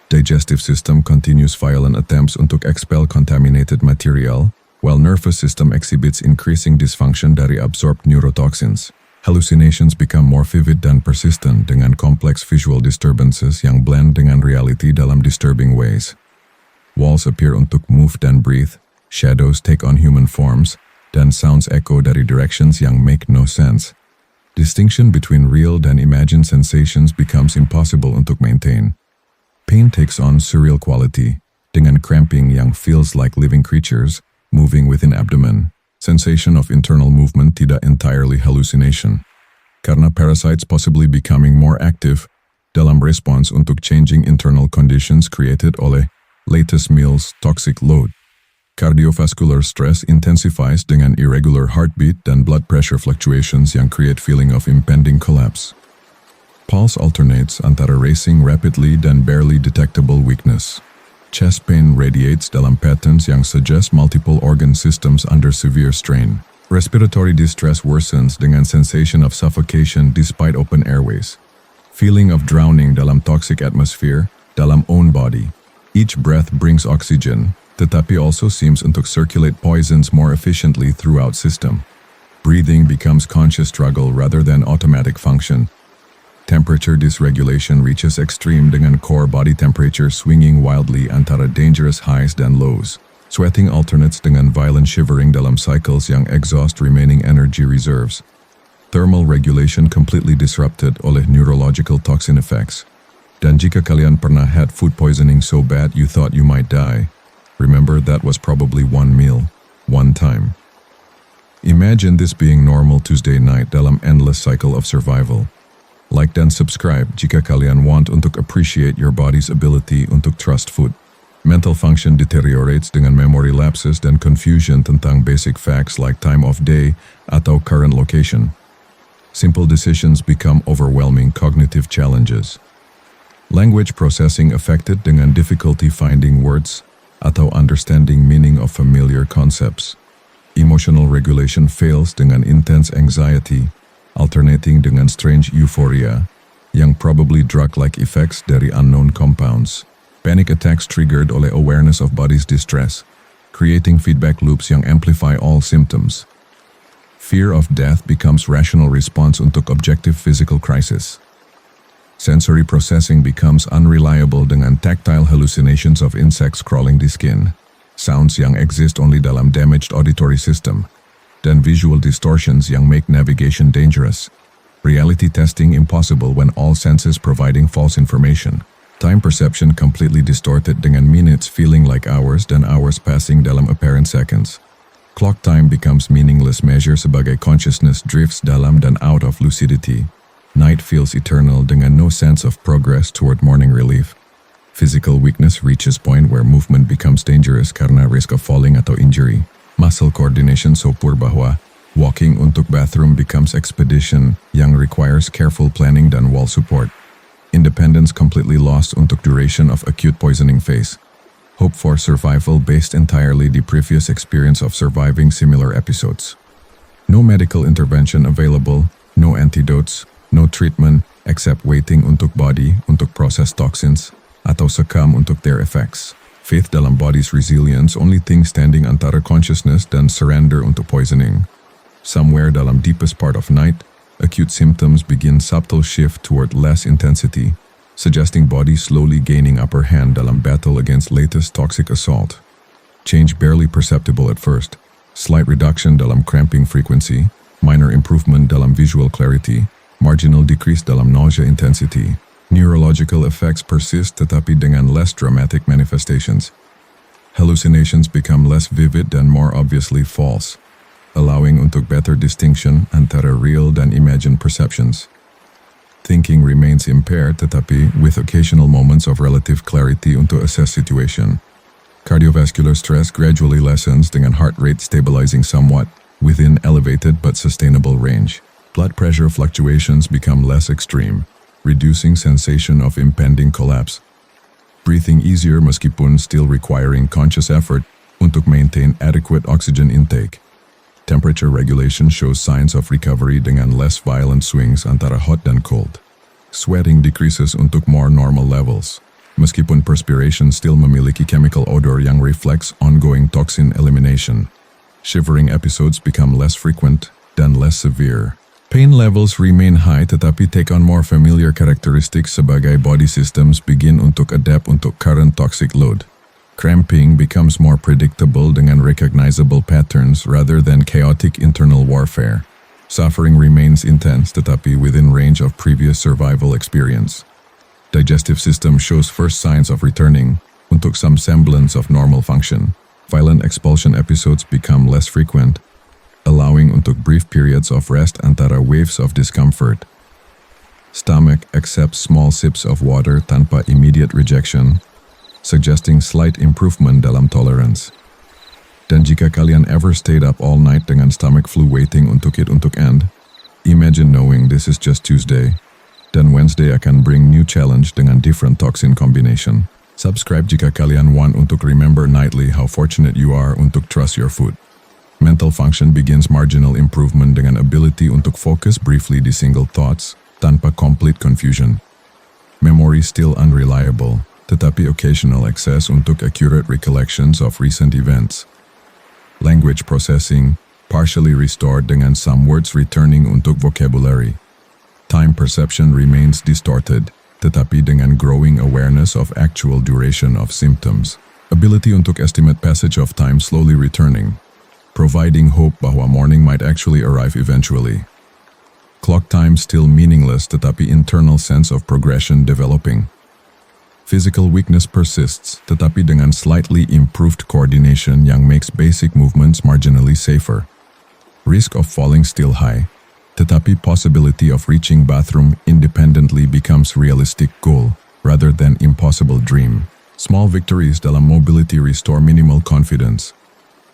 Digestive system continues violent attempts untuk expel contaminated material, while nervous system exhibits increasing dysfunction dari absorbed neurotoxins. Hallucinations become more vivid dan persistent dengan complex visual disturbances yang blend dengan reality dalam disturbing ways. Walls appear untuk move dan breathe, shadows take on human forms, dan sounds echo dari directions yang make no sense. Distinction between real dan imagined sensations becomes impossible untuk maintain. Pain takes on surreal quality, dengan cramping yang feels like living creatures moving within abdomen. Sensation of internal movement tidak entirely hallucination, karena parasites possibly becoming more active dalam response untuk changing internal conditions created oleh latest meal's toxic load. Cardiovascular stress intensifies dengan irregular heartbeat dan blood pressure fluctuations yang create feeling of impending collapse. Pulse alternates antara racing rapidly dan barely detectable weakness. Chest pain radiates dalam patterns yang suggest multiple organ systems under severe strain. Respiratory distress worsens dengan sensation of suffocation despite open airways. Feeling of drowning dalam toxic atmosphere, dalam own body. Each breath brings oxygen, tetapi also seems untuk circulate poisons more efficiently throughout system. Breathing becomes conscious struggle rather than automatic function. Temperature dysregulation reaches extreme dengan core body temperature swinging wildly antara dangerous highs dan lows. Sweating alternates dengan violent shivering dalam cycles yang exhaust remaining energy reserves. Thermal regulation completely disrupted oleh neurological toxin effects. Dan jika kalian pernah had food poisoning so bad you thought you might die, remember that was probably one meal, one time. Imagine this being normal Tuesday night dalam endless cycle of survival. Like dan subscribe jika kalian want untuk appreciate your body's ability untuk trust food. Mental function deteriorates dengan memory lapses dan confusion tentang basic facts like time of day atau current location. Simple decisions become overwhelming cognitive challenges. Language processing affected dengan difficulty finding words atau understanding meaning of familiar concepts. Emotional regulation fails dengan intense anxiety, alternating dengan strange euphoria, yang probably drug-like effects dari unknown compounds. Panic attacks triggered oleh awareness of body's distress, creating feedback loops yang amplify all symptoms. Fear of death becomes rational response untuk objective physical crisis. Sensory processing becomes unreliable dengan tactile hallucinations of insects crawling the skin, sounds yang exist only dalam damaged auditory system, dan visual distortions yang make navigation dangerous. Reality testing impossible when all senses providing false information. Time perception completely distorted dengan minutes feeling like hours dan hours passing dalam apparent seconds. Clock time becomes meaningless measure sebagai consciousness drifts dalam dan out of lucidity. Night feels eternal dengan no sense of progress toward morning relief. Physical weakness reaches point where movement becomes dangerous karena risk of falling atau injury. Muscle coordination so poor bahwa walking untuk bathroom becomes expedition yang requires careful planning dan wall support. Independence completely lost untuk duration of acute poisoning phase. Hope for survival based entirely the previous experience of surviving similar episodes. No medical intervention available, no antidotes, no treatment except waiting untuk body untuk process toxins atau succumb untuk their effects. Faith dalam body's resilience only thing standing antara consciousness dan surrender untuk poisoning. Somewhere dalam deepest part of night, acute symptoms begin subtle shift toward less intensity, suggesting body slowly gaining upper hand dalam battle against latest toxic assault. Change barely perceptible at first, slight reduction dalam cramping frequency, minor improvement dalam visual clarity, marginal decrease dalam nausea intensity. Neurological effects persist tetapi dengan less dramatic manifestations. Hallucinations become less vivid and more obviously false, allowing untuk better distinction antara real dan imagined perceptions. Thinking remains impaired tetapi with occasional moments of relative clarity untuk assess situation. Cardiovascular stress gradually lessens dengan heart rate stabilizing somewhat within elevated but sustainable range. Blood pressure fluctuations become less extreme, reducing sensation of impending collapse. Breathing easier meskipun still requiring conscious effort untuk maintain adequate oxygen intake. Temperature regulation shows signs of recovery dengan less violent swings antara hot dan cold. Sweating decreases untuk more normal levels, meskipun perspiration still memiliki chemical odor yang reflects ongoing toxin elimination. Shivering episodes become less frequent dan less severe. Pain levels remain high tetapi take on more familiar characteristics sebagai body systems begin untuk adapt untuk current toxic load. Cramping becomes more predictable dengan recognizable patterns rather than chaotic internal warfare. Suffering remains intense tetapi within range of previous survival experience. Digestive system shows first signs of returning untuk some semblance of normal function. Violent expulsion episodes become less frequent, allowing untuk brief periods of rest antara waves of discomfort. Stomach accepts small sips of water tanpa immediate rejection, suggesting slight improvement dalam tolerance. Dan jika kalian ever stayed up all night dengan stomach flu waiting untuk end, imagine knowing this is just Tuesday, dan Wednesday akan bring new challenge dengan different toxin combination. Subscribe jika kalian want untuk remember nightly how fortunate you are untuk trust your food. Mental function begins marginal improvement dengan ability untuk fokus briefly di single thoughts tanpa complete confusion. Memory still unreliable, tetapi occasional access untuk accurate recollections of recent events. Language processing partially restored dengan some words returning untuk vocabulary. Time perception remains distorted, tetapi dengan growing awareness of actual duration of symptoms. Ability untuk estimate passage of time slowly returning, providing hope bahwa morning might actually arrive eventually. Clock time still meaningless tetapi internal sense of progression developing. Physical weakness persists, tetapi dengan slightly improved coordination yang makes basic movements marginally safer. Risk of falling still high, tetapi possibility of reaching bathroom independently becomes realistic goal rather than impossible dream. Small victories dalam mobility restore minimal confidence.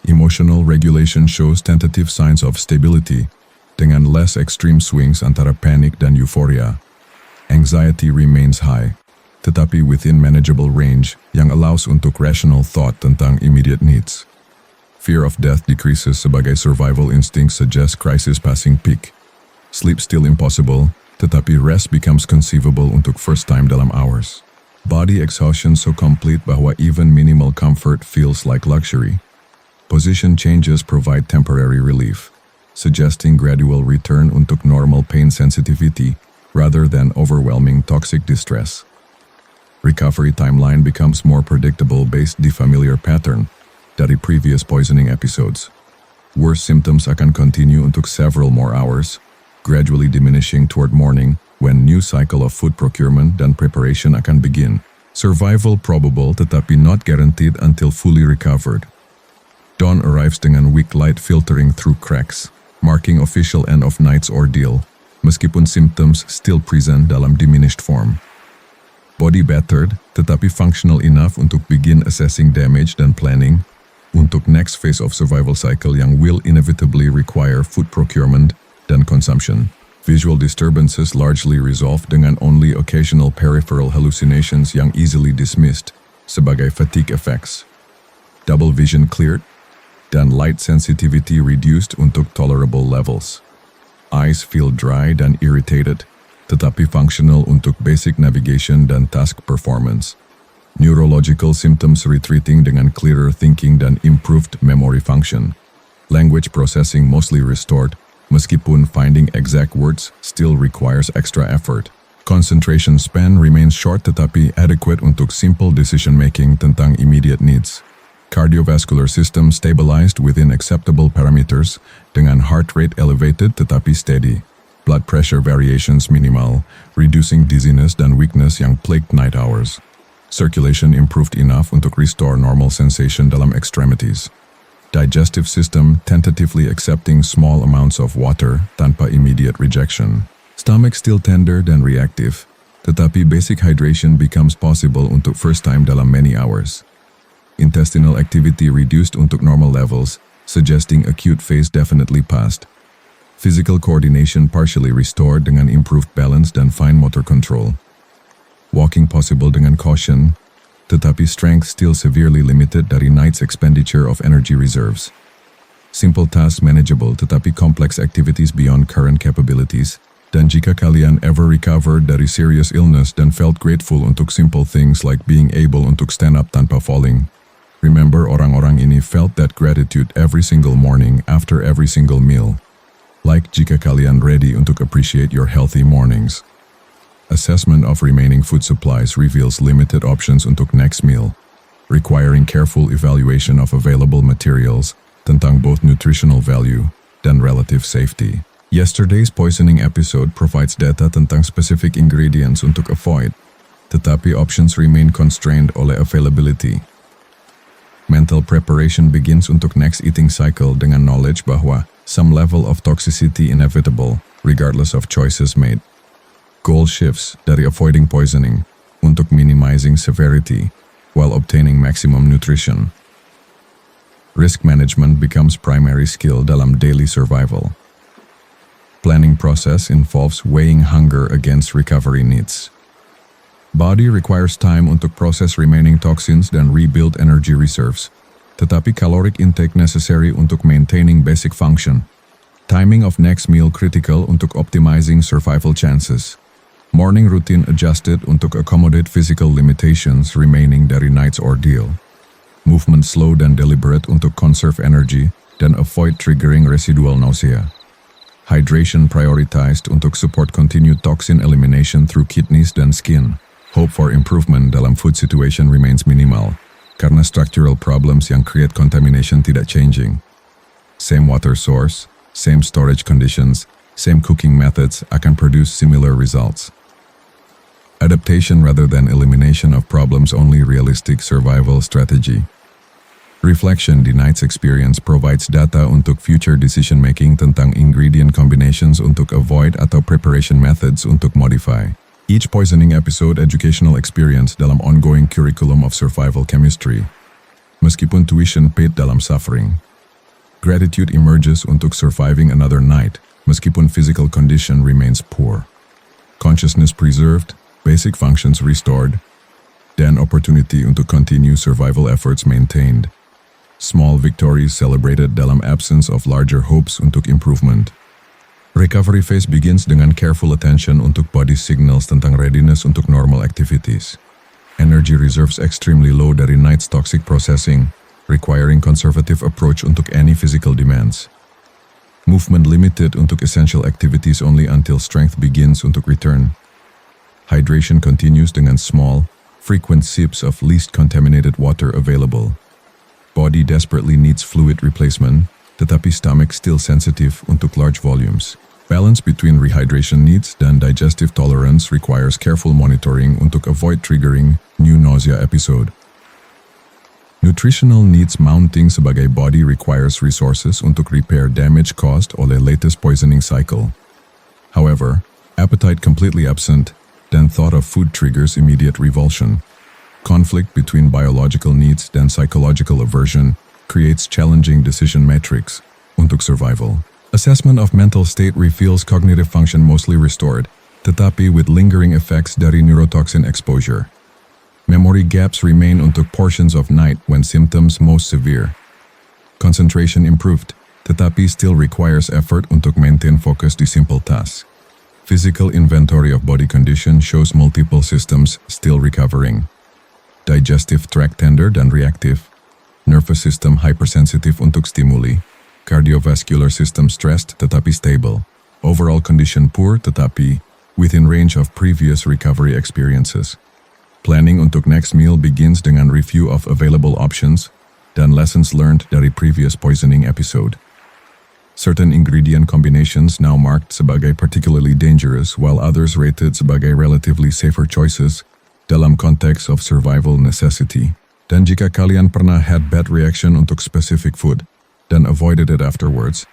Emotional regulation shows tentative signs of stability, dengan less extreme swings antara panic dan euphoria. Anxiety remains high, tetapi within manageable range yang allows untuk rational thought tentang immediate needs. Fear of death decreases sebagai survival instinct suggests crisis passing peak. Sleep still impossible, tetapi rest becomes conceivable untuk first time dalam hours. Body exhaustion so complete bahwa even minimal comfort feels like luxury. Position changes provide temporary relief, suggesting gradual return untuk normal pain sensitivity rather than overwhelming toxic distress. Recovery timeline becomes more predictable based on familiar pattern dari previous poisoning episodes. Worse symptoms akan continue untuk several more hours, gradually diminishing toward morning when new cycle of food procurement dan preparation akan begin. Survival probable tetapi not guaranteed until fully recovered. Dawn arrives dengan weak light filtering through cracks, marking official end of night's ordeal, meskipun symptoms still present dalam diminished form. Body battered, tetapi functional enough untuk begin assessing damage dan planning untuk next phase of survival cycle yang will inevitably require food procurement dan consumption. Visual disturbances largely resolved dengan only occasional peripheral hallucinations yang easily dismissed sebagai fatigue effects. Double vision cleared, dan light sensitivity reduced untuk tolerable levels. Eyes feel dry dan irritated, tetapi functional untuk basic navigation dan task performance. Neurological symptoms retreating dengan clearer thinking dan improved memory function. Language processing mostly restored, meskipun finding exact words still requires extra effort. Concentration span remains short tetapi adequate untuk simple decision-making tentang immediate needs. Cardiovascular system stabilized within acceptable parameters dengan heart rate elevated tetapi steady. Blood pressure variations minimal, reducing dizziness dan weakness yang plagued night hours. Circulation improved enough untuk restore normal sensation dalam extremities. Digestive system tentatively accepting small amounts of water tanpa immediate rejection. Stomach still tender dan reactive, tetapi basic hydration becomes possible untuk first time dalam many hours. Intestinal activity reduced untuk normal levels, suggesting acute phase definitely passed. Physical coordination partially restored dengan improved balance dan fine motor control. Walking possible dengan caution, tetapi strength still severely limited dari night's expenditure of energy reserves. Simple tasks manageable tetapi complex activities beyond current capabilities. Dan jika kalian ever recovered dari serious illness dan felt grateful untuk simple things like being able untuk stand up tanpa falling, remember orang-orang ini felt that gratitude every single morning after every single meal. Like jika kalian ready untuk appreciate your healthy mornings. Assessment of remaining food supplies reveals limited options untuk next meal, requiring careful evaluation of available materials tentang both nutritional value dan relative safety. Yesterday's poisoning episode provides data tentang specific ingredients untuk avoid, tetapi options remain constrained oleh availability. Mental preparation begins untuk next eating cycle dengan knowledge bahwa some level of toxicity inevitable regardless of choices made. Goal shifts dari avoiding poisoning untuk minimizing severity while obtaining maximum nutrition. Risk management becomes primary skill dalam daily survival. Planning process involves weighing hunger against recovery needs. Body requires time untuk proses remaining toxins dan rebuild energy reserves, tetapi caloric intake necessary untuk maintaining basic function. Timing of next meal critical untuk optimizing survival chances. Morning routine adjusted untuk accommodate physical limitations remaining dari night's ordeal. Movement slow dan deliberate untuk conserve energy dan avoid triggering residual nausea. Hydration prioritized untuk support continued toxin elimination through kidneys dan skin. Hope for improvement dalam food situation remains minimal, karena structural problems yang create contamination tidak changing. Same water source, same storage conditions, same cooking methods akan produce similar results. Adaptation rather than elimination of problems only realistic survival strategy. Reflection di night's experience provides data untuk future decision-making tentang ingredient combinations untuk avoid atau preparation methods untuk modify. Each poisoning episode educational experience dalam ongoing curriculum of survival chemistry. Meskipun tuition paid dalam suffering. Gratitude emerges untuk surviving another night, meskipun physical condition remains poor. Consciousness preserved, basic functions restored, dan opportunity untuk continue survival efforts maintained. Small victories celebrated dalam absence of larger hopes untuk improvement. Recovery phase begins dengan careful attention untuk body signals tentang readiness untuk normal activities. Energy reserves extremely low dari night's toxic processing, requiring conservative approach untuk any physical demands. Movement limited untuk essential activities only until strength begins untuk return. Hydration continues dengan small, frequent sips of least contaminated water available. Body desperately needs fluid replacement, tetapi stomach still sensitive untuk large volumes. Balance between rehydration needs dan digestive tolerance requires careful monitoring untuk avoid triggering new nausea episode. Nutritional needs mounting sebagai body requires resources untuk repair damage caused oleh latest poisoning cycle. However, appetite completely absent, then thought of food triggers immediate revulsion. Conflict between biological needs dan psychological aversion creates challenging decision matrix untuk survival. Assessment of mental state reveals cognitive function mostly restored, tetapi with lingering effects dari neurotoxin exposure. Memory gaps remain untuk portions of night when symptoms most severe. Concentration improved, tetapi still requires effort untuk maintain focus di simple tasks. Physical inventory of body condition shows multiple systems still recovering. Digestive tract tender dan reactive. Nervous system hypersensitive untuk stimuli. Cardiovascular system stressed tetapi stable. Overall condition poor tetapi within range of previous recovery experiences. Planning untuk next meal begins dengan review of available options dan lessons learned dari previous poisoning episode. Certain ingredient combinations now marked sebagai particularly dangerous while others rated sebagai relatively safer choices dalam konteks of survival necessity. Dan jika kalian pernah had bad reaction untuk specific food dan avoided it afterwards,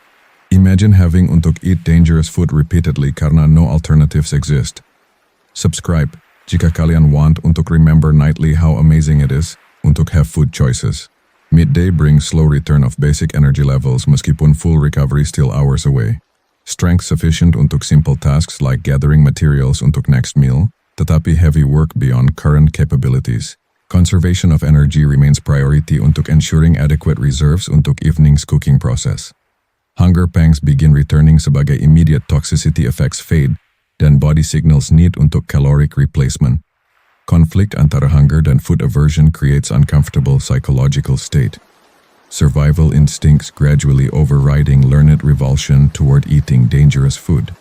imagine having untuk eat dangerous food repeatedly karena no alternatives exist. Subscribe jika kalian want untuk remember nightly how amazing it is untuk have food choices. Midday brings slow return of basic energy levels meskipun full recovery still hours away. Strength sufficient untuk simple tasks like gathering materials untuk next meal, tetapi heavy work beyond current capabilities. Conservation of energy remains priority untuk ensuring adequate reserves untuk evening's cooking process. Hunger pangs begin returning sebagai immediate toxicity effects fade dan body signals need untuk caloric replacement. Konflik antara hunger dan food aversion creates uncomfortable psychological state. Survival instincts gradually overriding learned revulsion toward eating dangerous food.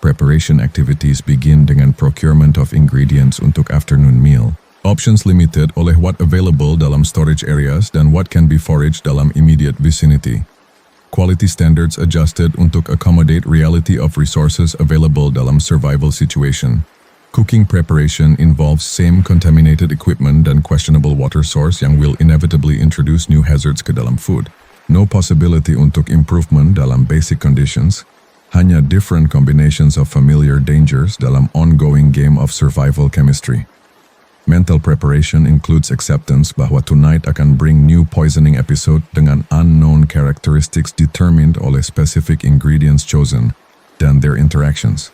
Preparation activities begin dengan procurement of ingredients untuk afternoon meal. Options limited oleh what available dalam storage areas dan what can be foraged dalam immediate vicinity. Quality standards adjusted untuk accommodate reality of resources available dalam survival situation. Cooking preparation involves same contaminated equipment dan questionable water source yang will inevitably introduce new hazards ke dalam food. No possibility untuk improvement dalam basic conditions, hanya different combinations of familiar dangers dalam ongoing game of survival chemistry. Mental preparation includes acceptance bahwa tonight akan bring new poisoning episode dengan unknown characteristics determined oleh specific ingredients chosen dan their interactions.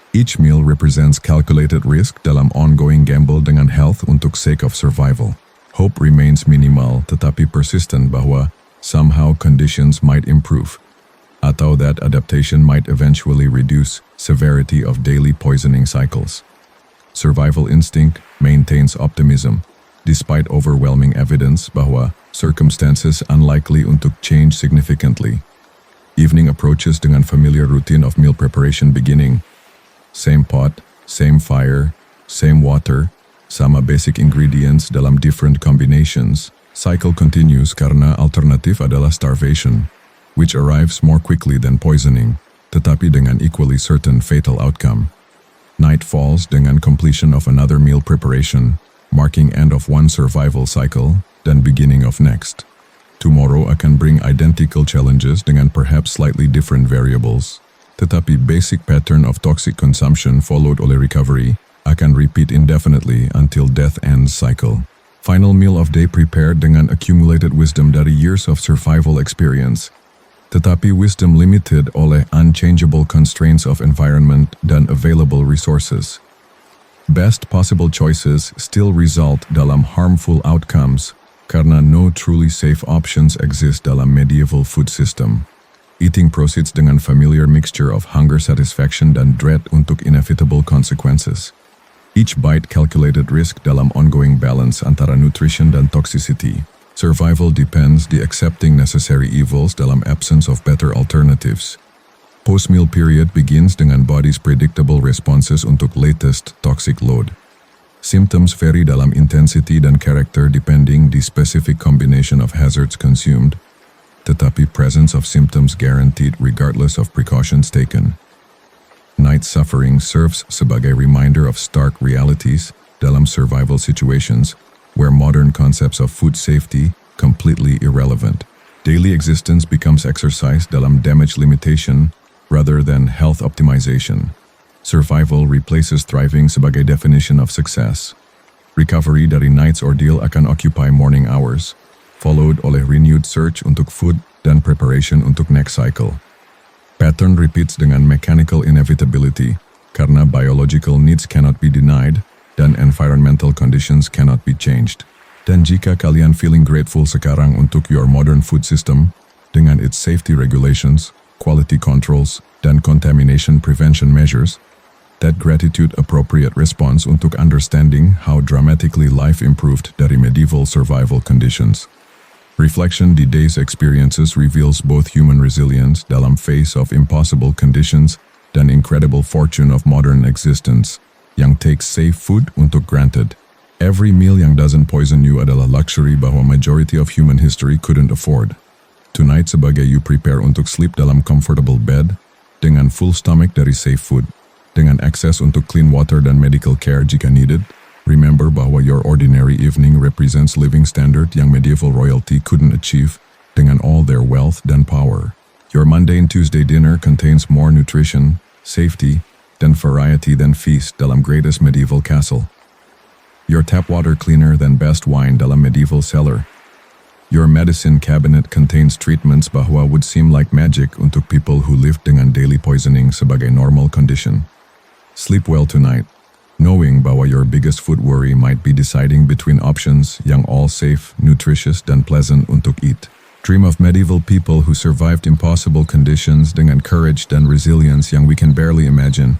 Each meal represents calculated risk dalam ongoing gamble dengan health untuk sake of survival. Hope remains minimal tetapi persistent bahwa somehow conditions might improve, atau that adaptation might eventually reduce severity of daily poisoning cycles. Survival instinct maintains optimism, despite overwhelming evidence bahwa circumstances unlikely untuk change significantly. Evening approaches dengan familiar routine of meal preparation beginning. Same pot, same fire, same water, sama basic ingredients dalam different combinations. Cycle continues karena alternatif adalah starvation, which arrives more quickly than poisoning, tetapi dengan equally certain fatal outcome. Night falls dengan completion of another meal preparation, marking end of one survival cycle, dan beginning of next. Tomorrow akan bring identical challenges dengan perhaps slightly different variables, tetapi basic pattern of toxic consumption followed oleh recovery akan repeat indefinitely until death ends cycle. Final meal of day prepared dengan accumulated wisdom dari years of survival experience, tetapi wisdom limited oleh unchangeable constraints of environment dan available resources. Best possible choices still result dalam harmful outcomes karena no truly safe options exist dalam medieval food system. Eating proceeds dengan familiar mixture of hunger satisfaction dan dread untuk inevitable consequences. Each bite calculated risk dalam ongoing balance antara nutrition dan toxicity. Survival depends the accepting necessary evils dalam absence of better alternatives. Post-meal period begins dengan body's predictable responses untuk latest toxic load. Symptoms vary dalam intensity dan character depending the specific combination of hazards consumed, tetapi presence of symptoms guaranteed regardless of precautions taken. Night suffering serves sebagai reminder of stark realities dalam survival situations where modern concepts of food safety completely irrelevant. Daily existence becomes exercise dalam damage limitation rather than health optimization. Survival replaces thriving sebagai definition of success. Recovery dari night's ordeal akan occupy morning hours, followed oleh renewed search untuk food dan preparation untuk next cycle. Pattern repeats dengan mechanical inevitability karena biological needs cannot be denied dan environmental conditions cannot be changed. Dan jika kalian feeling grateful sekarang untuk your modern food system, dengan its safety regulations, quality controls, dan contamination prevention measures, that gratitude appropriate response untuk understanding how dramatically life improved dari medieval survival conditions. Reflection di day's experiences reveals both human resilience dalam face of impossible conditions dan incredible fortune of modern existence yang takes safe food untuk granted. Every meal yang doesn't poison you adalah luxury bahwa majority of human history couldn't afford. Tonight sebagai you prepare untuk sleep dalam comfortable bed, dengan full stomach dari safe food, dengan access untuk clean water dan medical care jika needed, remember bahwa your ordinary evening represents living standard yang medieval royalty couldn't achieve dengan all their wealth dan power. Your mundane Tuesday dinner contains more nutrition, safety, dan variety than feast dalam greatest medieval castle. Your tap water cleaner than best wine dalam medieval cellar. Your medicine cabinet contains treatments bahwa would seem like magic untuk people who lived dengan daily poisoning sebagai normal condition. Sleep well tonight. knowing bahwa your biggest food worry might be deciding between options yang all safe, nutritious, dan pleasant untuk eat. Dream of medieval people who survived impossible conditions dengan courage dan resilience yang we can barely imagine,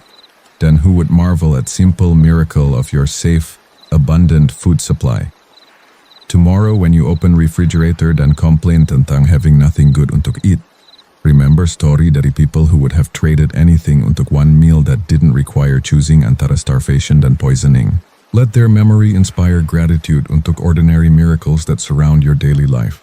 dan who would marvel at simple miracle of your safe, abundant food supply. Tomorrow when you open refrigerator dan complain tentang having nothing good untuk eat, remember story dari people who would have traded anything untuk one meal that didn't require choosing antara starvation dan poisoning. Let their memory inspire gratitude untuk ordinary miracles that surround your daily life.